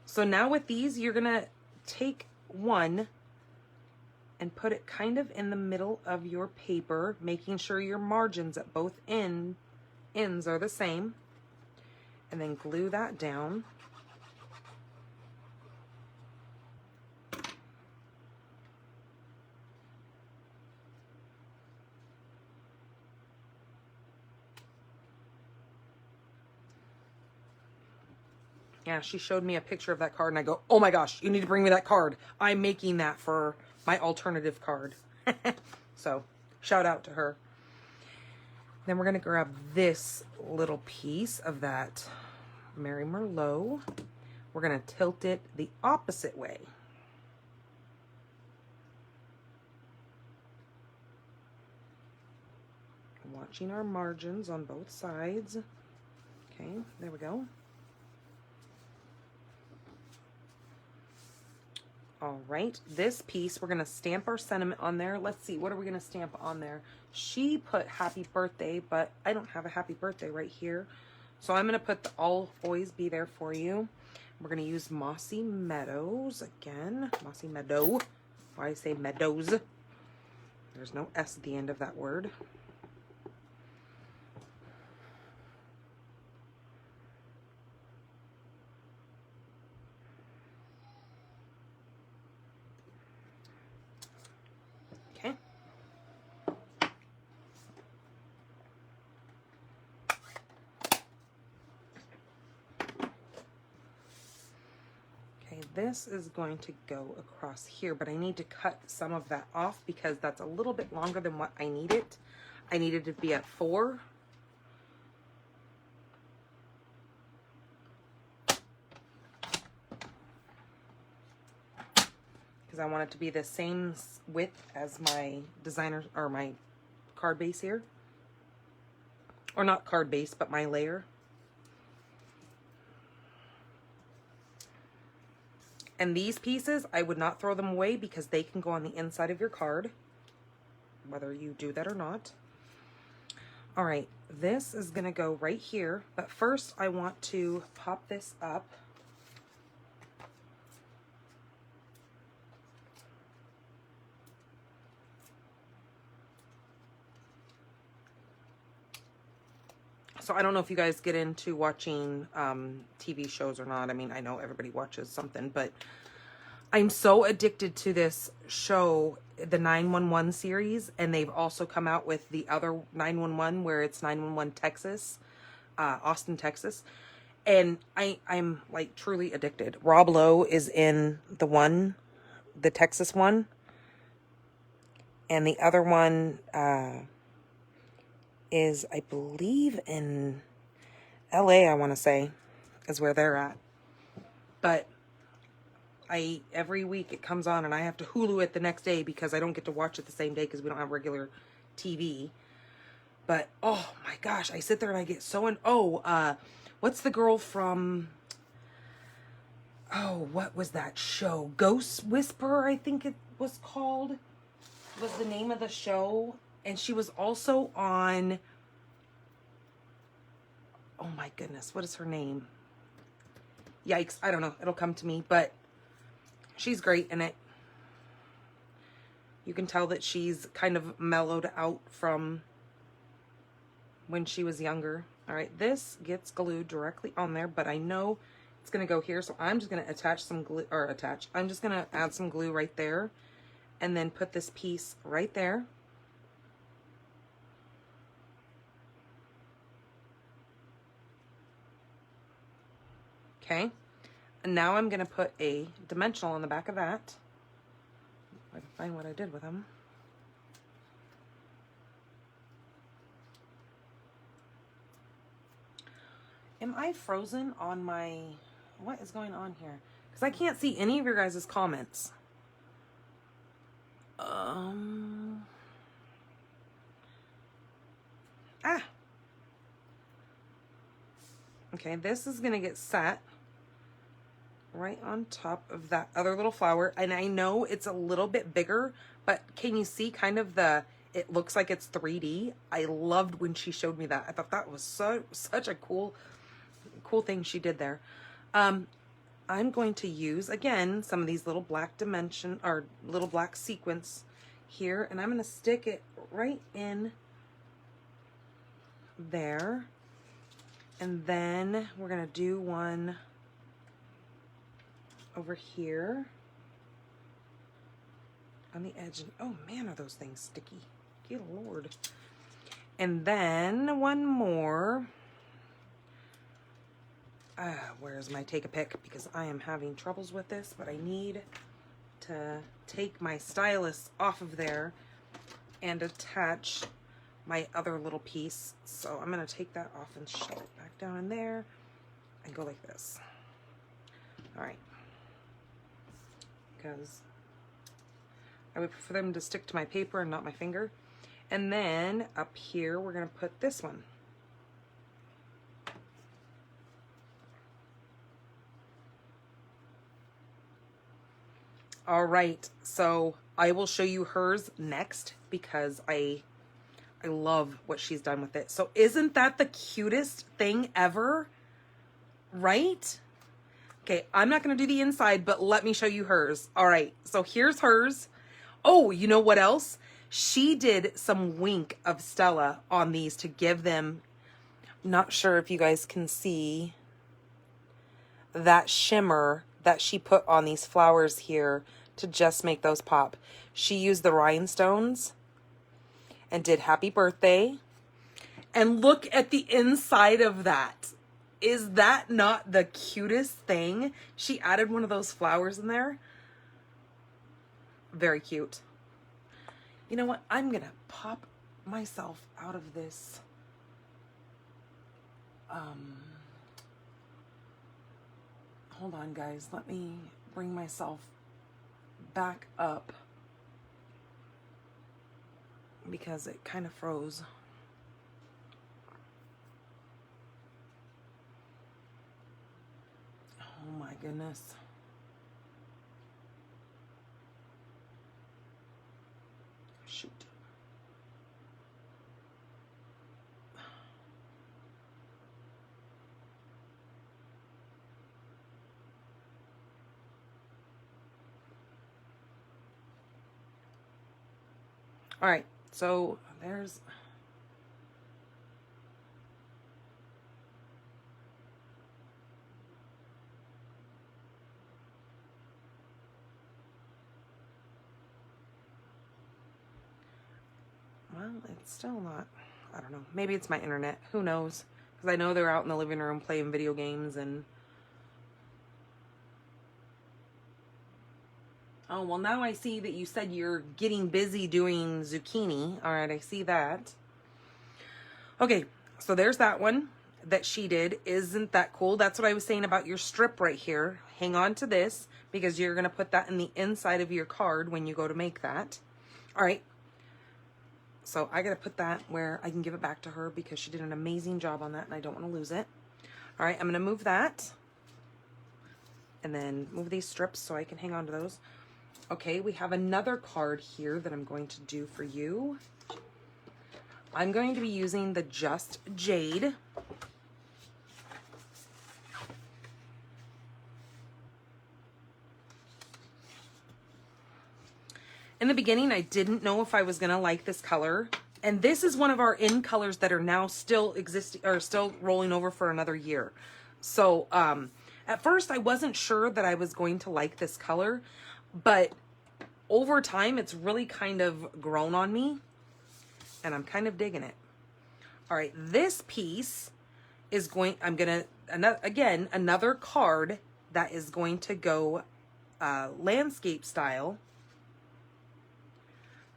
So now with these, you're going to take one and put it kind of in the middle of your paper, making sure your margins at both ends are the same. And then glue that down. Yeah, she showed me a picture of that card and I go, oh my gosh, you need to bring me that card. I'm making that for my alternative card. So shout out to her. Then we're going to grab this little piece of that Mary Merlot. we're going to tilt it the opposite way. Watching our margins on both sides. Okay, there we go. All right, this piece, we're gonna stamp our sentiment on there. Let's see, what are we gonna stamp on there? She put happy birthday, but I don't have a happy birthday right here. So I'm gonna put the I'll always be there for you. We're gonna use Mossy Meadows again. Mossy Meadow. Why I say meadows? There's no S at the end of that word. Okay. Okay, this is going to go across here, but I need to cut some of that off because that's a little bit longer than what I need it. I needed to be at 4. Because I want it to be the same width as my designer or my card base here. Or not card base, but my layer. And these pieces, I would not throw them away because they can go on the inside of your card, whether you do that or not. All right, this is gonna go right here, but first I want to pop this up. So I don't know if you guys get into watching TV shows or not. I mean, I know everybody watches something, but I'm so addicted to this show, the 911 series, and they've also come out with the other 911 where it's 911 Texas, Austin, Texas. And I'm like truly addicted. Rob Lowe is in the Texas one. And the other one, is, I believe, in LA, I want to say, is where they're at. But every week it comes on and I have to Hulu it the next day because I don't get to watch it the same day because we don't have regular TV. But, oh my gosh, I sit there and I get so what's the girl from, what was that show? Ghost Whisperer, I think it was called, was the name of the show. And she was also on, oh my goodness, what is her name? Yikes, I don't know. It'll come to me, but she's great in it. You can tell that she's kind of mellowed out from when she was younger. All right, this gets glued directly on there, but I know it's going to go here, so I'm just going to attach some glue, I'm just going to add some glue right there, and then put this piece right there. Okay, and now I'm going to put a dimensional on the back of that. If I can find what I did with them. Am I frozen on my... What is going on here? Because I can't see any of your guys' comments. Okay, this is going to get set right on top of that other little flower. And I know it's a little bit bigger, but can you see kind of it looks like it's 3D. I loved when she showed me that. I thought that was such a cool thing she did there. I'm going to use, again, some of these little black dimension, or little black sequins here, and I'm going to stick it right in there. And then we're going to do one over here on the edge. And oh man, are those things sticky. Good Lord. And then one more. Where's my take a pic? Because I am having troubles with this, but I need to take my stylus off of there and attach my other little piece. So I'm going to take that off and shove it back down in there and go like this. All right. Because I would prefer them to stick to my paper and not my finger. And then up here, we're going to put this one. All right, so I will show you hers next because I love what she's done with it. So isn't that the cutest thing ever? Right? Okay, I'm not going to do the inside, but let me show you hers. All right, so here's hers. Oh, you know what else? She did some wink of Stella on these to give them, not sure if you guys can see that shimmer that she put on these flowers here to just make those pop. She used the rhinestones and did happy birthday. And look at the inside of that. Is that not the cutest thing? She added one of those flowers in there. Very cute. You know what? I'm going to pop myself out of this. Hold on, guys. Let me bring myself back up because it kind of froze. Oh my goodness. Shoot. All right, so there's well, it's still not, I don't know, maybe it's my internet, who knows, because I know they're out in the living room playing video games. And oh, well, now I see that you said you're getting busy doing zucchini. All right, I see that. Okay, so there's that one that she did. Isn't that cool? That's what I was saying about your strip right here. Hang on to this because you're going to put that in the inside of your card when you go to make that. All right. So I got to put that where I can give it back to her because she did an amazing job on that and I don't want to lose it. All right, I'm going to move that and then move these strips so I can hang on to those. Okay, we have another card here that I'm going to do for you. I'm going to be using the Just Jade. In the beginning, I didn't know if I was going to like this color. And this is one of our in colors that are now still existing or still rolling over for another year. So at first, I wasn't sure that I was going to like this color. But over time, it's really kind of grown on me. And I'm kind of digging it. All right, this piece is going, I'm going to, again, another card that is going to go landscape style.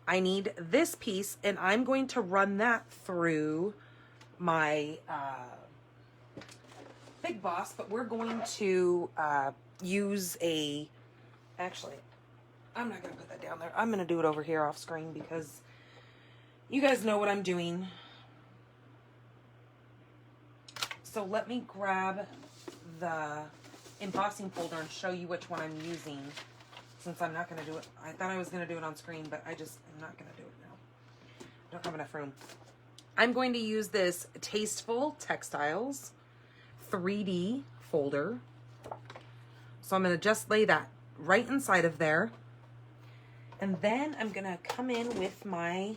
I need this piece, and I'm going to run that through my Big Boss, but we're going to use a, actually, I'm not going to put that down there. I'm going to do it over here off screen because you guys know what I'm doing. So let me grab the embossing folder and show you which one I'm using. Since I'm not going to do it, I thought I was going to do it on screen, but I'm not going to do it now. Don't have enough room. I'm going to use this Tasteful Textiles 3D folder. So I'm going to just lay that right inside of there. And then I'm going to come in with my,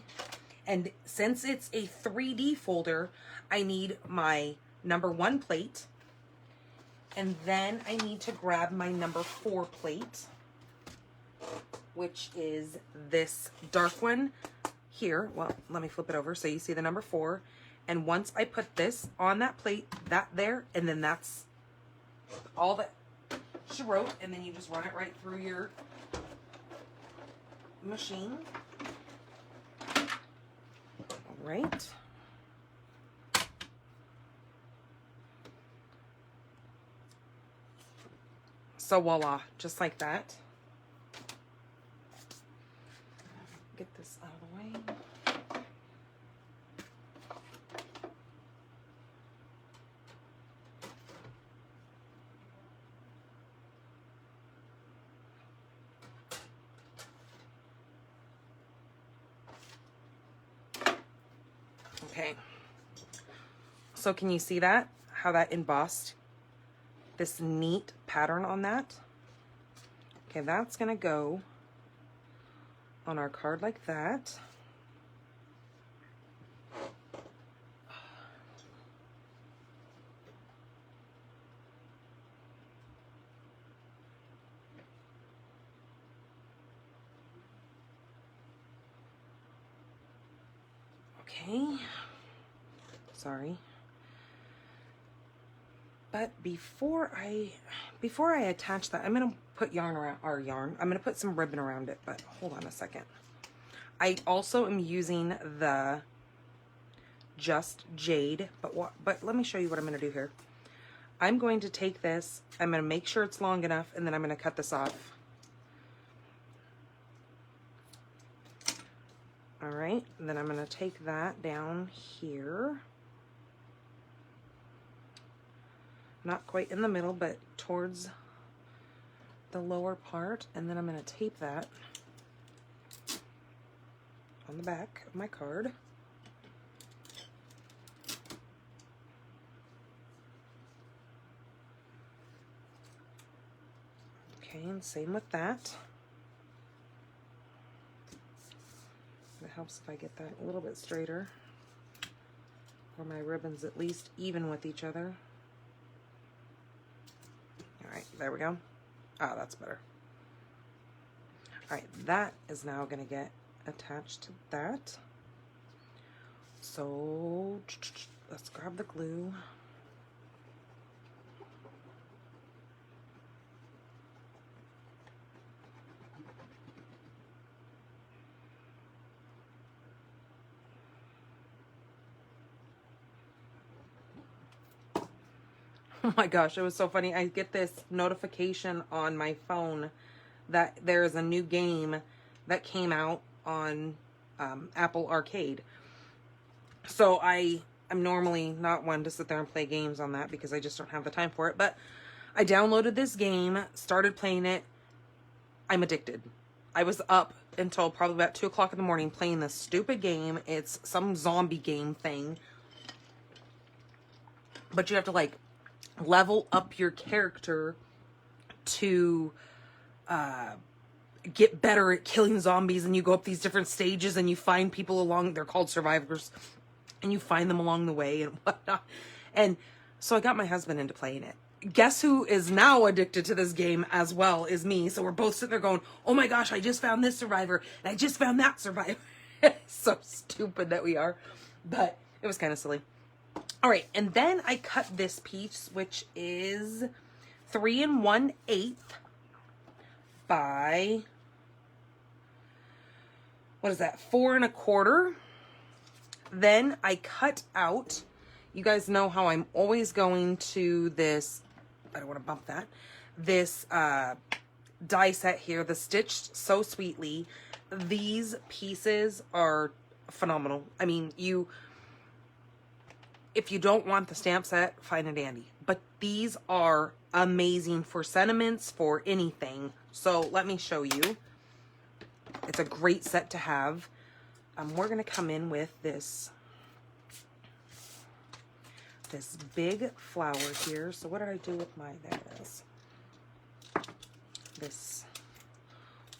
and since it's a 3D folder, I need my number 1 plate. And then I need to grab my number 4 plate, which is this dark one here. Well, let me flip it over so you see the number 4. And once I put this on that plate, that there, and then that's all that she wrote, and then you just run it right through your machine. All right. So voila, just like that. Get this out of the way. Okay. So can you see that? How that embossed this neat pattern on that? Okay, that's gonna go on our card like that. Okay. Sorry. But before I attach that, I'm gonna put yarn around our yarn. I'm gonna put some ribbon around it, but hold on a second. I also am using the Just Jade, but let me show you what I'm gonna do here. I'm going to take this, I'm gonna make sure it's long enough, and then I'm gonna cut this off. All right, and then I'm gonna take that down here. Not quite in the middle, but towards the lower part. And then I'm going to tape that on the back of my card. Okay, and same with that. It helps if I get that a little bit straighter, or my ribbons at least even with each other. All right, there we go. Ah, that's better. All right, that is now going to get attached to that. So let's grab the glue. Oh my gosh, it was so funny. I get this notification on my phone that there is a new game that came out on Apple Arcade. So I'm normally not one to sit there and play games on that because I just don't have the time for it. But I downloaded this game, started playing it. I'm addicted. I was up until probably about 2 o'clock in the morning playing this stupid game. It's some zombie game thing. But you have to like level up your character to get better at killing zombies, and you go up these different stages and you find people along, they're called survivors, and you find them along the way and whatnot. And so I got my husband into playing it. Guess who is now addicted to this game as well is me. So we're both sitting there going, oh my gosh, I just found this survivor and I just found that survivor. So stupid that we are, but it was kind of silly. All right, and then I cut this piece, which is 3 1/8 by, what is that, 4 1/4. Then I cut out, you guys know how I'm always going to this, I don't want to bump that, this die set here, the Stitched So Sweetly. These pieces are phenomenal. I mean, if you don't want the stamp set, fine and dandy. But these are amazing for sentiments, for anything. So let me show you. It's a great set to have. We're going to come in with this big flower here. So what did I do with mine? There it is. This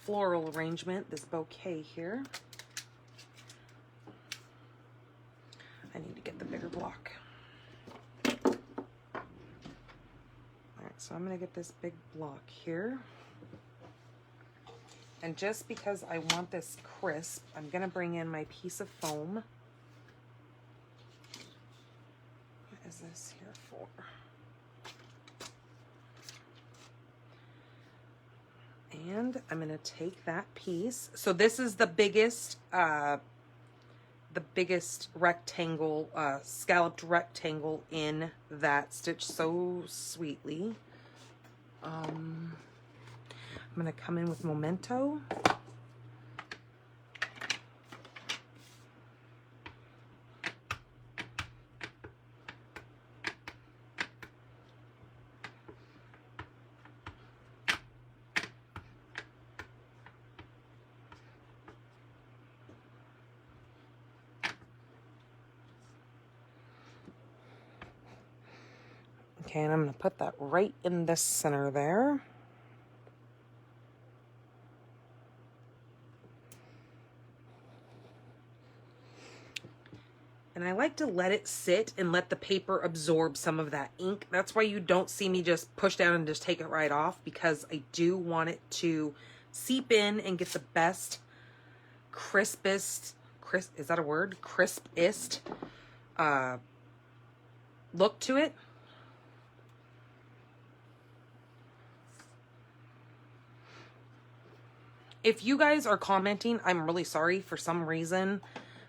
floral arrangement, this bouquet here. I need to get the bigger block. All right, so I'm gonna get this big block here. And just because I want this crisp, I'm gonna bring in my piece of foam. What is this here for? And I'm gonna take that piece. So this is the biggest rectangle, scalloped rectangle in that Stitch So Sweetly. I'm gonna come in with Memento. Okay, and I'm going to put that right in the center there. And I like to let it sit and let the paper absorb some of that ink. That's why you don't see me just push down and just take it right off, because I do want it to seep in and get the best, crispest, is that a word? Crispest look to it. If you guys are commenting, I'm really sorry. For some reason,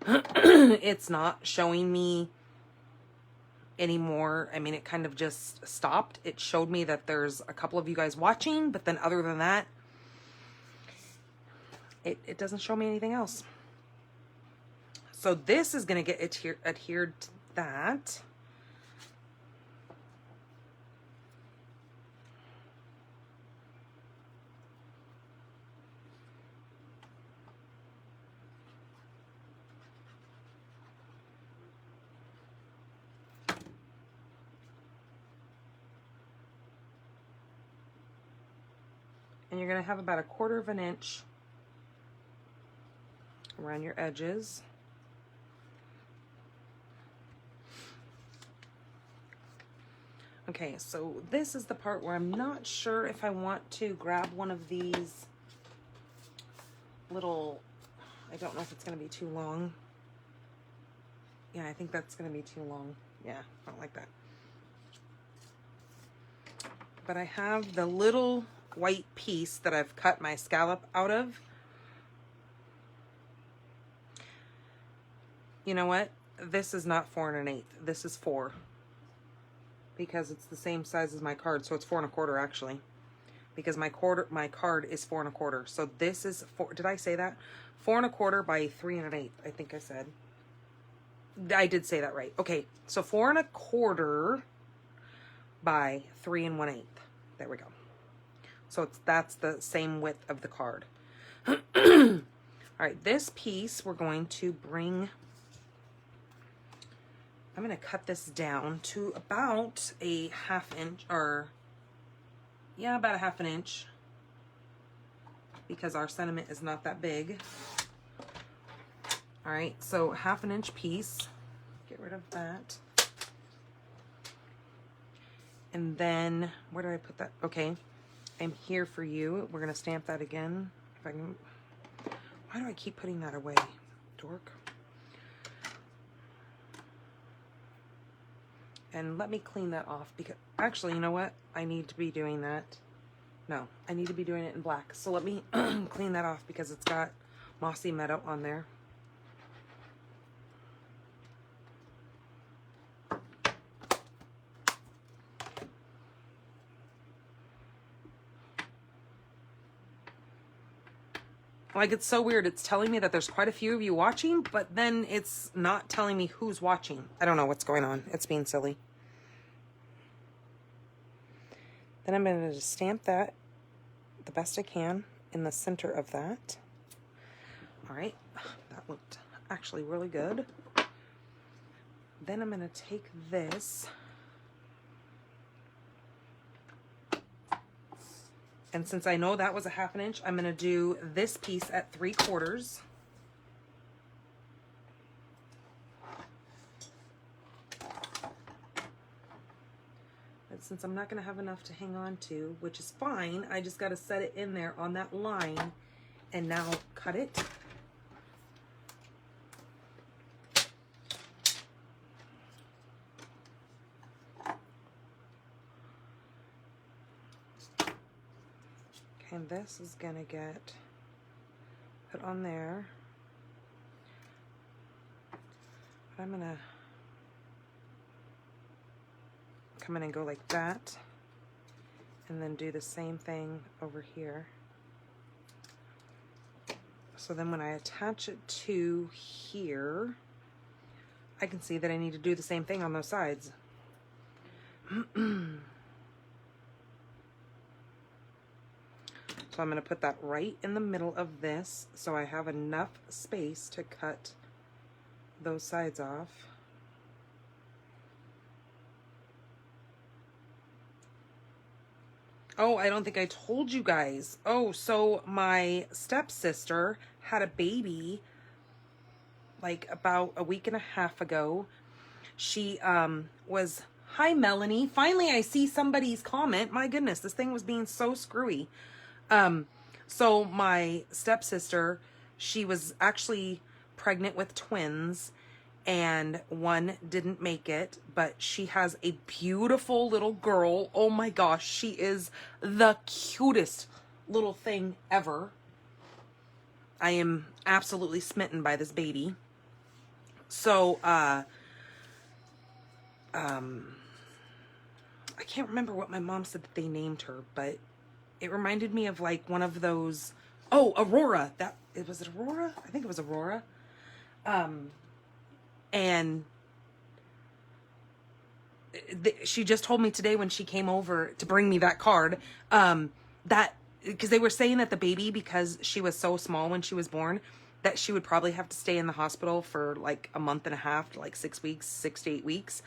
it's not showing me anymore. I mean, it kind of just stopped. It showed me that there's a couple of you guys watching, but then other than that, it doesn't show me anything else. So this is going to get adhered to that. And you're going to have about 1/4 of an inch around your edges. Okay, so this is the part where I'm not sure if I want to grab one of these little, I don't know if it's going to be too long. Yeah, I think that's going to be too long. Yeah, I don't like that. But I have the little white piece that I've cut my scallop out of. You know what? This is not 4 1/8. This is 4. Because it's the same size as my card. So it's 4 1/4 actually. Because my card is 4 1/4. So this is 4. Did I say that? 4 1/4 by 3 1/8. I think I said. I did say that right. Okay. So 4 1/4 by 3 1/8. There we go. So that's the same width of the card. All right, this piece we're going to bring, I'm going to cut this down to about a 1/2 inch, or yeah, about a 1/2 inch, because our sentiment is not that big. All right, so 1/2 inch piece, get rid of that. And then, where did I put that? Okay, I'm here for you. We're going to stamp that again. If I can, why do I keep putting that away? Dork. And let me clean that off, because actually, you know what? I need to be doing that. No, I need to be doing it in black. So let me clean that off, because it's got Mossy Meadow on there. Like, it's so weird. It's telling me that there's quite a few of you watching, but then it's not telling me who's watching. I don't know what's going on. It's being silly. Then I'm going to just stamp that the best I can in the center of that. All right. That looked actually really good. Then I'm going to take this, and since I know that was a 1/2 inch, I'm going to do this piece at 3/4. But since I'm not going to have enough to hang on to, which is fine, I just got to set it in there on that line and now cut it. And this is gonna get put on there. But I'm gonna come in and go like that. And then do the same thing over here. So then when I attach it to here, I can see that I need to do the same thing on those sides. So I'm going to put that right in the middle of this so I have enough space to cut those sides off. Oh, I don't think I told you guys. Oh, so my stepsister had a baby like about a week and a half ago. She was, hi Melanie. Finally I see somebody's comment. My goodness, this thing was being so screwy. So my stepsister, she was actually pregnant with twins, and one didn't make it, but she has a beautiful little girl. Oh my gosh, she is the cutest little thing ever. I am absolutely smitten by this baby. So, I can't remember what my mom said that they named her, but it reminded me of like one of those, oh, Aurora. Was it Aurora? I think it was Aurora. And she just told me today when she came over to bring me that card, that because they were saying that the baby, because she was so small when she was born, that she would probably have to stay in the hospital for like a month and a half to like 6 weeks, 6 to 8 weeks.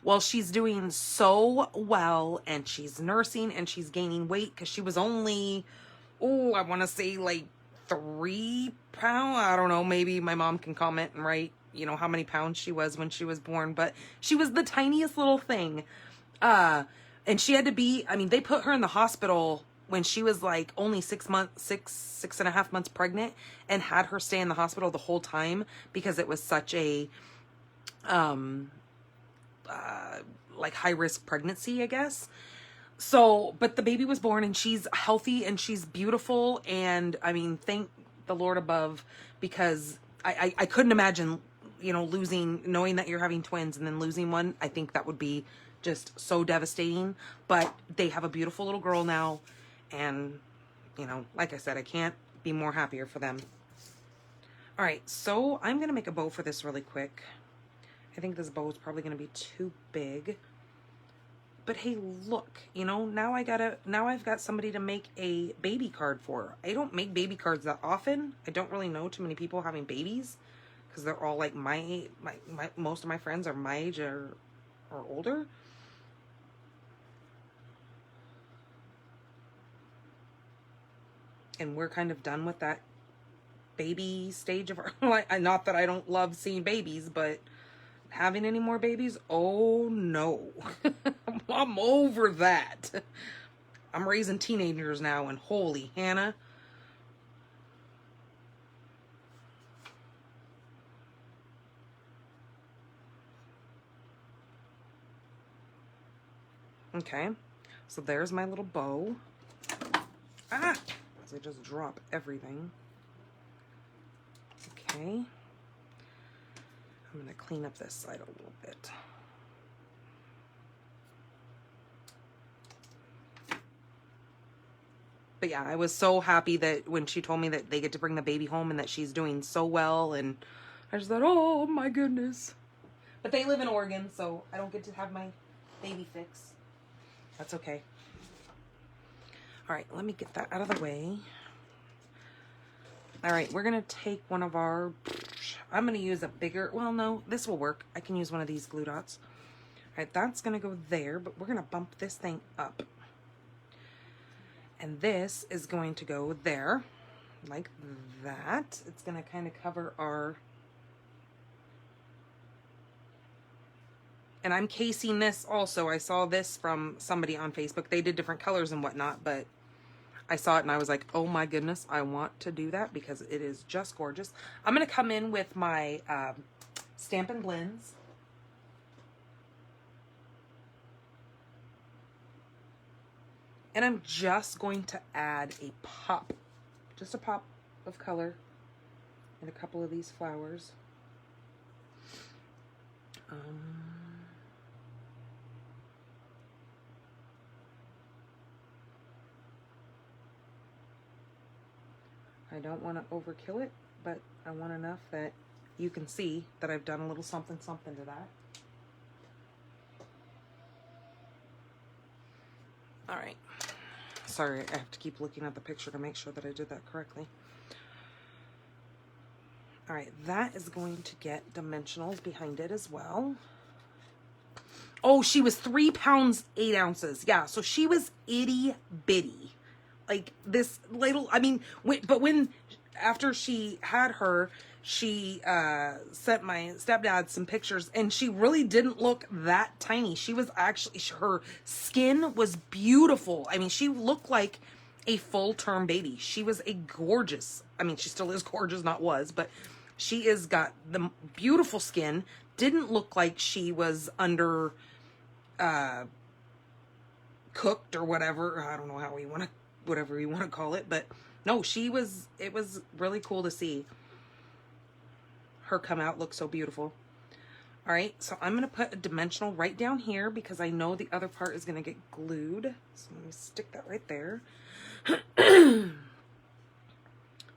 Well, she's doing so well, and she's nursing, and she's gaining weight because she was only, oh, I want to say like 3 pounds. I don't know. Maybe my mom can comment and write, you know, how many pounds she was when she was born, but she was the tiniest little thing. And she had to be, I mean, they put her in the hospital when she was like only 6 months, six and a half months pregnant, and had her stay in the hospital the whole time because it was such a, like high risk pregnancy, I guess. So, but the baby was born, and she's healthy, and she's beautiful. And I mean, thank the Lord above, because I couldn't imagine, you know, knowing that you're having twins and then losing one. I think that would be just so devastating. But they have a beautiful little girl now. And, you know, like I said, I can't be more happier for them. All right, so I'm going to make a bow for this really quick. I think this bow is probably going to be too big. But hey, look, you know, now I've got somebody to make a baby card for. I don't make baby cards that often. I don't really know too many people having babies, because they're all like my most of my friends are my age or older. And we're kind of done with that baby stage of our life. Not that I don't love seeing babies, but having any more babies, oh no. I'm over that. I'm raising teenagers now, and holy Hannah. Okay, so there's my little bow. Ah, as I just drop everything. Okay. I'm going to clean up this side a little bit. But yeah, I was so happy that when she told me that they get to bring the baby home and that she's doing so well, and I just thought, oh my goodness. But they live in Oregon, so I don't get to have my baby fix. That's okay. All right, let me get that out of the way. All right, we're going to take one of our, I'm going to use a bigger, well, no, this will work. I can use one of these glue dots. All right, that's going to go there, but we're going to bump this thing up. And this is going to go there, like that. It's going to kind of cover our, and I'm casing this also. I saw this from somebody on Facebook. They did different colors and whatnot, but I saw it and I was like, oh my goodness, I want to do that because it is just gorgeous. I'm going to come in with my Stampin' Blends. And I'm just going to add a pop, just a pop of color in a couple of these flowers. I don't want to overkill it, but I want enough that you can see that I've done a little something something to that. All right. Sorry, I have to keep looking at the picture to make sure that I did that correctly. All right, that is going to get dimensionals behind it as well. Oh, she was 3 pounds, 8 ounces. Yeah, so she was itty bitty. Like this little, I mean, after she had her, she sent my stepdad some pictures, and she really didn't look that tiny. She was actually, her skin was beautiful. I mean, she looked like a full-term baby. She was a gorgeous, I mean, she still is gorgeous, not was, but she is got the beautiful skin. Didn't look like she was under cooked or whatever. I don't know how whatever you want to call it, but no, it was really cool to see her come out, look so beautiful. All right, so I'm going to put a dimensional right down here because I know the other part is going to get glued. So let me stick that right there.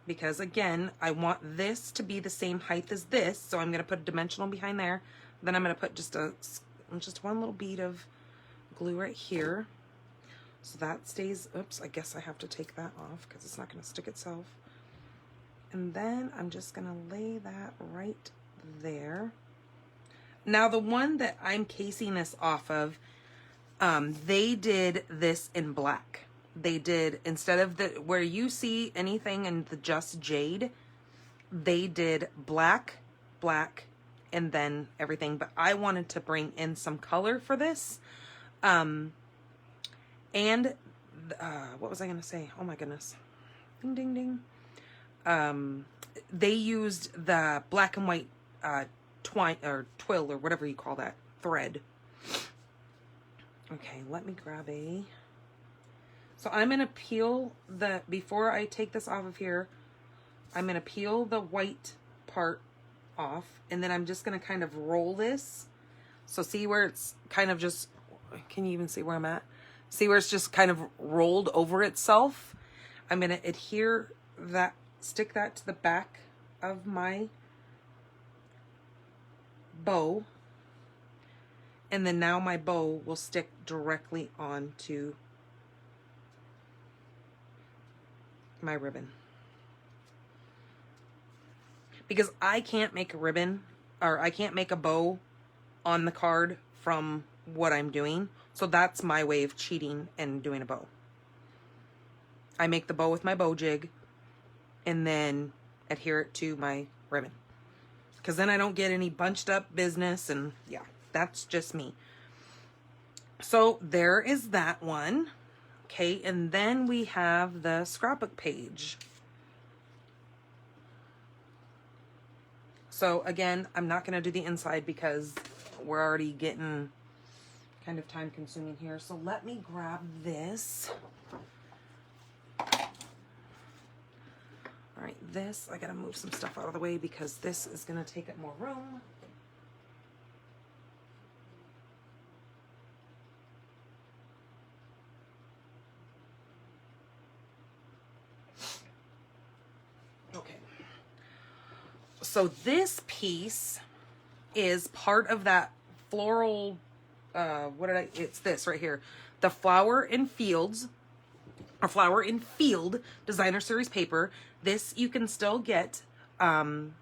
Because again, I want this to be the same height as this, so I'm going to put a dimensional behind there. Then I'm going to put just one little bead of glue right here. So that stays, oops, I guess I have to take that off because it's not going to stick itself. And then I'm just going to lay that right there. Now the one that I'm casing this off of, they did this in black. They did, instead of where you see anything in the just jade, they did black, and then everything. But I wanted to bring in some color for this. And what was I going to say? Oh my goodness. Ding, ding, ding. They used the black and white twine or twill or whatever you call that, thread. Okay, let me grab so I'm going to peel before I take this off of here, I'm going to peel the white part off, and then I'm just going to kind of roll this. So see where it's kind of just, can you even see where I'm at? See where it's just kind of rolled over itself? I'm going to adhere that, stick that to the back of my bow. And then now my bow will stick directly onto my ribbon. Because I can't make a ribbon, or I can't make a bow on the card from what I'm doing. So that's my way of cheating and doing a bow. I make the bow with my bow jig and then adhere it to my ribbon. Because then I don't get any bunched up business, and yeah, that's just me. So there is that one. Okay, and then we have the scrapbook page. So again, I'm not going to do the inside because we're already getting kind of time consuming here. So let me grab this. All right, this, I got to move some stuff out of the way because this is going to take up more room. So this piece is part of that floral, it's this right here. The Flower in Fields, or Flower in Field Designer Series paper. This you can still get through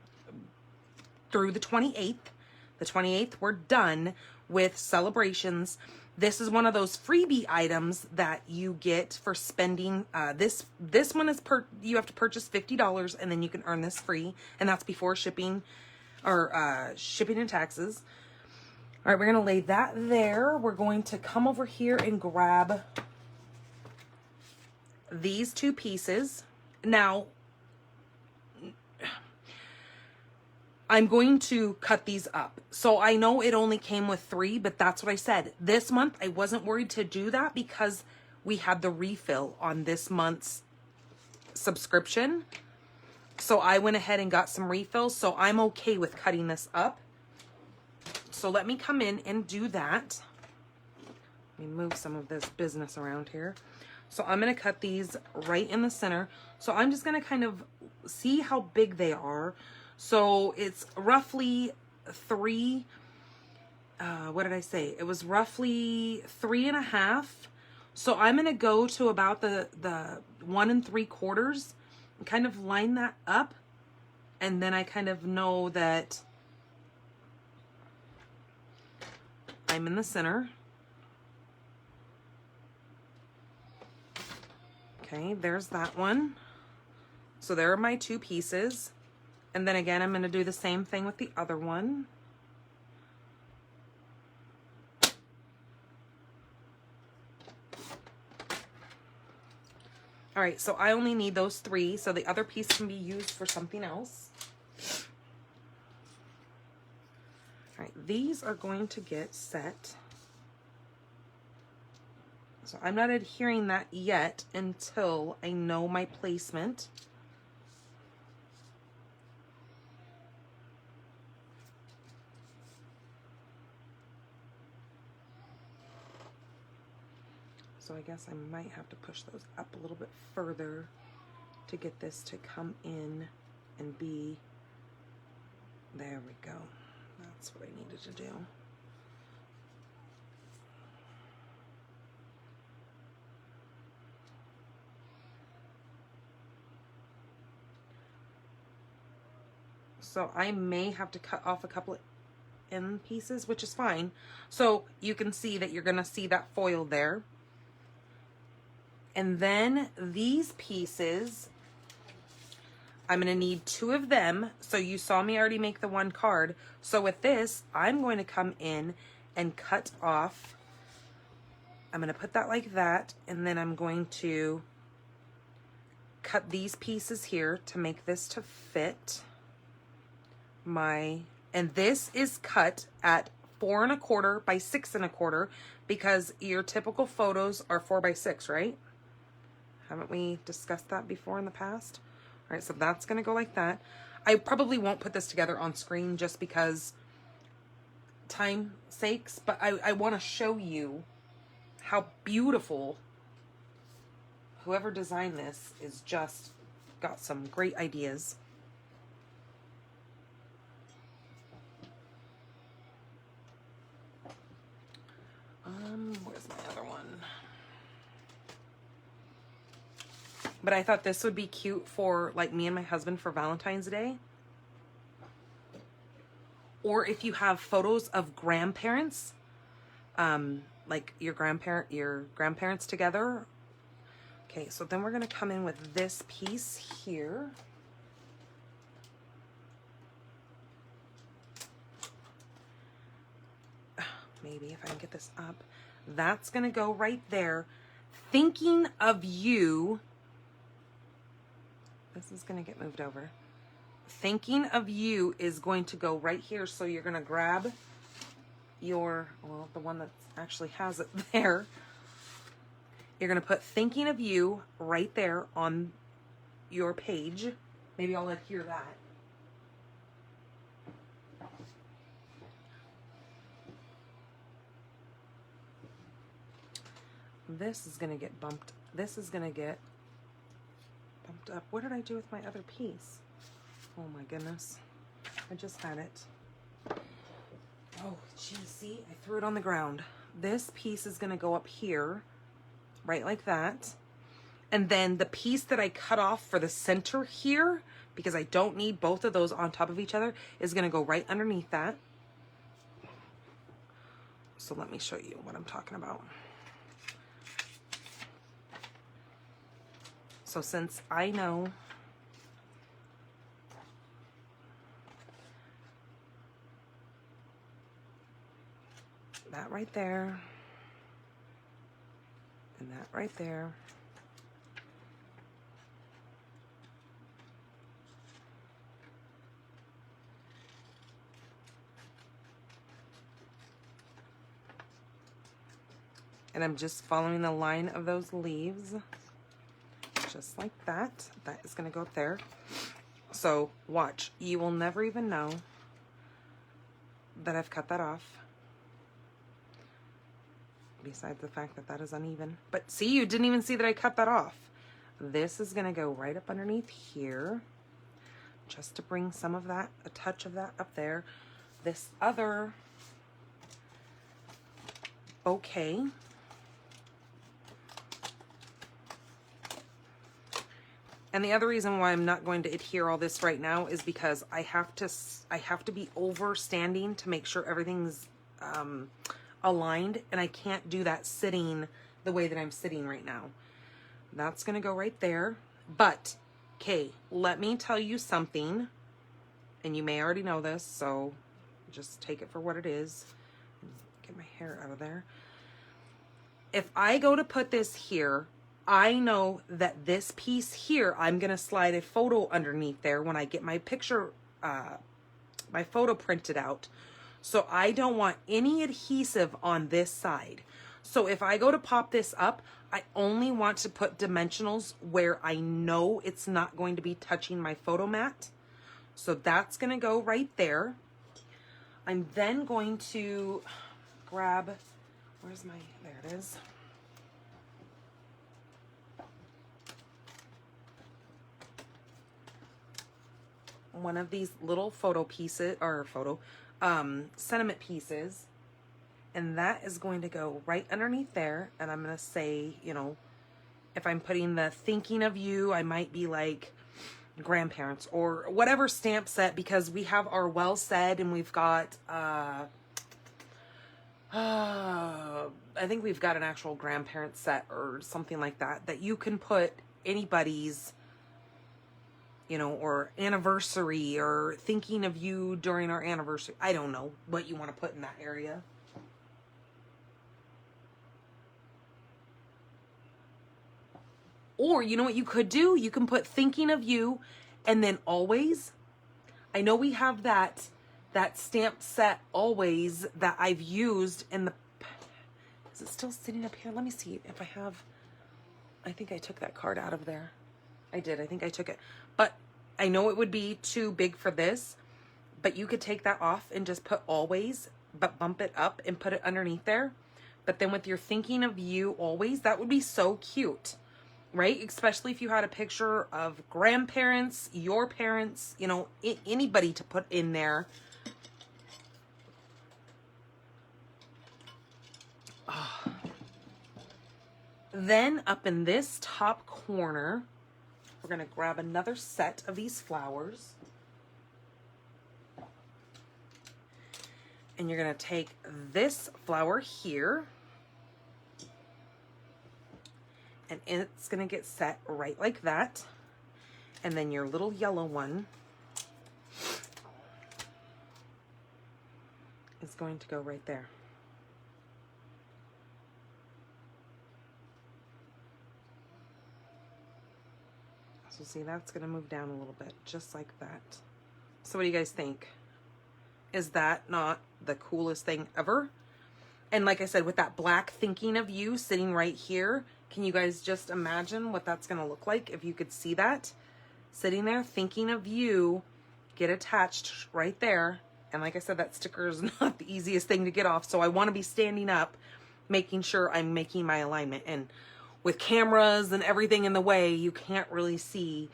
the 28th. The 28th, we're done with celebrations. This is one of those freebie items that you get for spending. This one is you have to purchase $50 and then you can earn this free, and that's before shipping or shipping and taxes. All right, we're gonna lay that there. We're going to come over here and grab these two pieces. Now, I'm going to cut these up. So I know it only came with 3, but that's what I said. This month, I wasn't worried to do that because we had the refill on this month's subscription. So I went ahead and got some refills. So I'm okay with cutting this up. So let me come in and do that. Let me move some of this business around here. So I'm going to cut these right in the center. So I'm just going to kind of see how big they are. So it's roughly three, what did I say? It was roughly 3.5. So I'm going to go to about the 1 3/4 and kind of line that up. And then I kind of know that I'm in the center. Okay, there's that one. So there are my 2 pieces. And then again, I'm going to do the same thing with the other one. All right, so I only need those 3, so the other piece can be used for something else. All right, these are going to get set. So I'm not adhering that yet until I know my placement. So I guess I might have to push those up a little bit further to get this to come in and be, there we go. That's what I needed to do. So I may have to cut off a couple of end pieces, which is fine. So you can see that you're gonna see that foil there. And then these pieces, I'm going to need 2 of them. So you saw me already make the 1 card. So with this, I'm going to come in and cut off. I'm going to put that like that. And then I'm going to cut these pieces here to make this to fit my, and this is cut at 4 1/4 by 6 1/4 because your typical photos are 4 by 6, right? Haven't we discussed that before in the past? All right, so that's gonna go like that. I probably won't put this together on screen just because time sakes, but I wanna show you how beautiful whoever designed this is just got some great ideas. Where's my other one? But I thought this would be cute for like me and my husband for Valentine's Day. Or if you have photos of grandparents, like your grandparents together. Okay, so then we're gonna come in with this piece here. Maybe if I can get this up. That's gonna go right there. Thinking of you. This is going to get moved over. Thinking of you is going to go right here. So you're going to grab your, well, the one that actually has it there. You're going to put thinking of you right there on your page. Maybe I'll adhere that. This is going to get bumped. This is going to get bumped up. What did I do with my other piece? Oh my goodness. I just had it. Oh, geez, see? I threw it on the ground. This piece is going to go up here, right like that. And then the piece that I cut off for the center here, because I don't need both of those on top of each other, is going to go right underneath that. So let me show you what I'm talking about. So since I know that right there and that right there, and I'm just following the line of those leaves. Just like that. That is going to go up there. So watch. You will never even know that I've cut that off. Besides the fact that that is uneven. But see, you didn't even see that I cut that off. This is going to go right up underneath here. just to bring some of that, a touch of that up there. This other bouquet. And the other reason why I'm not going to adhere all this right now is because I have to be overstanding to make sure everything's aligned, and I can't do that sitting the way that I'm sitting right now. That's gonna go right there. But okay, let me tell you something, and you may already know this, so just take it for what it is. Get my hair out of there. If I go to put this here, I know that this piece here, I'm gonna slide a photo underneath there when I get my picture, my photo printed out. So I don't want any adhesive on this side. So if I go to pop this up, I only want to put dimensionals where I know it's not going to be touching my photo mat. So that's gonna go right there. I'm then going to grab, where's my, there it is. One of these little photo pieces, or sentiment pieces, and that is going to go right underneath there. And I'm going to say, you know, if I'm putting the thinking of you, I might be like grandparents or whatever stamp set, because we have our well said, and we've got, I think we've got an actual grandparent set or something like that, that you can put anybody's, you know, or anniversary, or thinking of you during our anniversary. I don't know what you want to put in that area. Or you know what you could do? You can put thinking of you and then always. I know we have that stamp set always that I've used in the, is it still sitting up here? Let me see if I have, I think I took that card out of there. I did, I think I took it. But I know it would be too big for this, but you could take that off and just put always, but bump it up and put it underneath there. But then with your thinking of you always, that would be so cute, right? Especially if you had a picture of grandparents, your parents, you know, anybody to put in there. Oh. Then up in this top corner, we're going to grab another set of these flowers. And you're going to take this flower here. And it's going to get set right like that. And then your little yellow one is going to go right there. So see, that's going to move down a little bit, just like that. So what do you guys think? Is that not the coolest thing ever? And like I said, with that black thinking of you sitting right here, can you guys just imagine what that's going to look like if you could see that? Sitting there, thinking of you, get attached right there. And like I said, that sticker is not the easiest thing to get off. So I want to be standing up, making sure I'm making my alignment. And with cameras and everything in the way, you can't really see.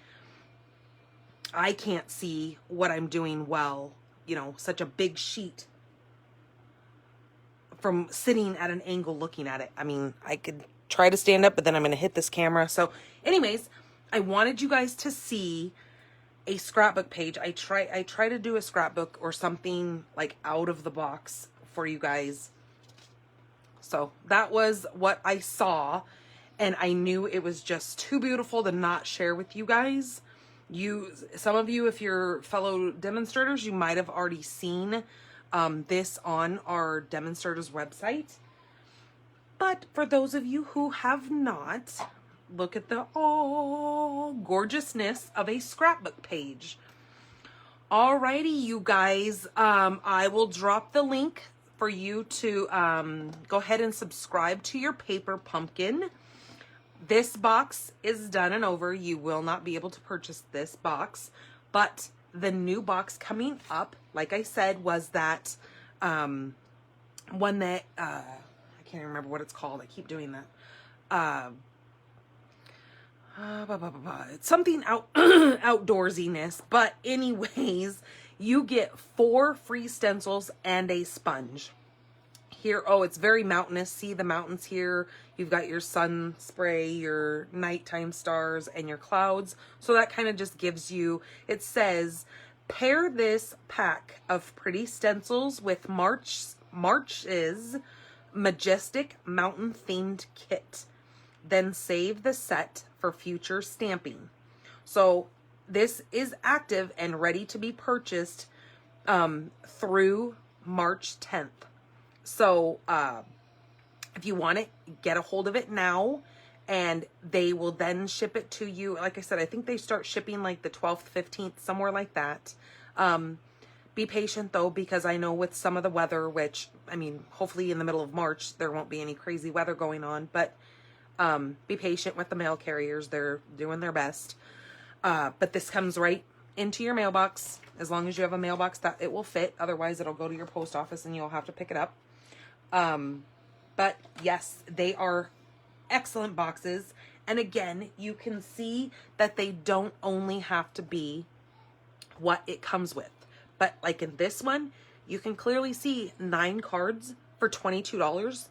I can't see what I'm doing well. You know, such a big sheet from sitting at an angle looking at it. I mean, I could try to stand up, but then I'm going to hit this camera. So anyways, I wanted you guys to see a scrapbook page. I try to do a scrapbook or something like out of the box for you guys. So that was what I saw. And I knew it was just too beautiful to not share with you guys. Some of you, if you're fellow demonstrators, you might have already seen this on our demonstrators website. But for those of you who have not, look at the gorgeousness of a scrapbook page. Alrighty, you guys, I will drop the link for you to go ahead and subscribe to your paper pumpkin. This box is done and over. You will not be able to purchase this box, but the new box coming up, like I said, was that one that I can't remember what it's called. I keep doing that. It's something outdoorsiness. But anyways, you get 4 free stencils and a sponge. Here, oh, it's very mountainous. See the mountains here. You've got your sun spray, your nighttime stars, and your clouds. So that kind of just gives you, it says, pair this pack of pretty stencils with March's majestic mountain themed kit. Then save the set for future stamping. So this is active and ready to be purchased through March 10th. So if you want it, get a hold of it now, and they will then ship it to you. Like I said, I think they start shipping like the 12th, 15th, somewhere like that. Be patient though, because I know with some of the weather, which, I mean, hopefully in the middle of March, there won't be any crazy weather going on, but be patient with the mail carriers. They're doing their best. But this comes right into your mailbox. As long as you have a mailbox that it will fit. Otherwise, it'll go to your post office and you'll have to pick it up. But yes, they are excellent boxes. And again, you can see that they don't only have to be what it comes with. But like in this one, you can clearly see 9 cards for $22.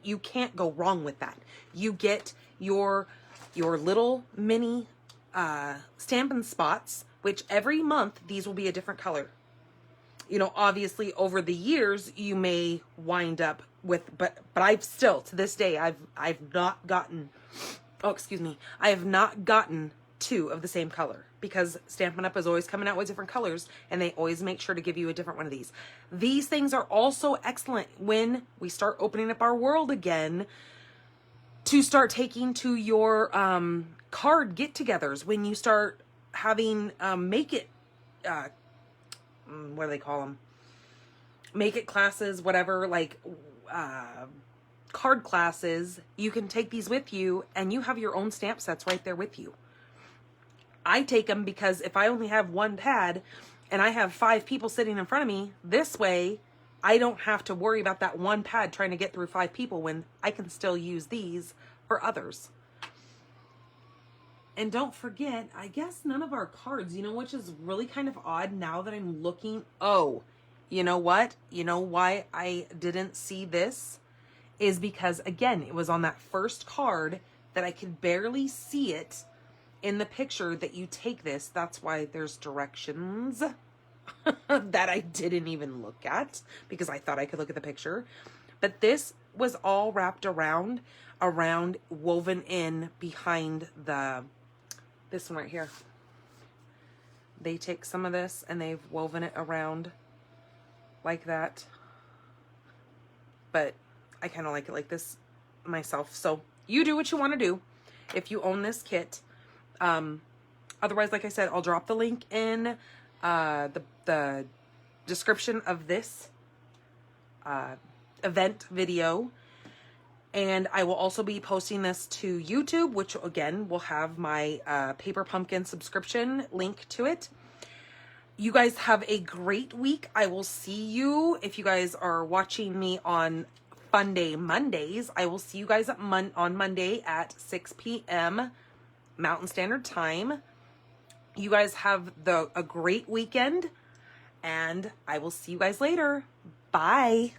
You can't go wrong with that. You get your little mini Stampin' Spots, which every month these will be a different color. You know, obviously over the years you may wind up with, but I've still, to this day, I've not gotten, oh, excuse me, I have not gotten 2 of the same color, because Stampin' Up! Is always coming out with different colors, and they always make sure to give you a different one of these. These things are also excellent when we start opening up our world again, to start taking to your card get-togethers, when you start having make it, what do they call them? Make it classes, whatever, like card classes. You can take these with you, and you have your own stamp sets right there with you. I take them because if I only have 1 pad and I have 5 people sitting in front of me, this way I don't have to worry about that 1 pad trying to get through 5 people, when I can still use these for others. And don't forget, I guess none of our cards, you know, which is really kind of odd now that I'm looking. Oh, you know what? You know why I didn't see this? Is because, again, it was on that first card that I could barely see it in the picture that you take this. That's why there's directions that I didn't even look at, because I thought I could look at the picture. But this was all wrapped around, woven in behind this one right here. They take some of this and they've woven it around like that. But I kind of like it like this myself. So you do what you want to do if you own this kit. Otherwise, like I said, I'll drop the link in the description of this event video. And I will also be posting this to YouTube, which again will have my Paper Pumpkin subscription link to it. You guys have a great week. I will see you, if you guys are watching me on Fun Day Mondays, I will see you guys on Monday at 6 p.m. Mountain Standard Time. You guys have a great weekend, and I will see you guys later. Bye.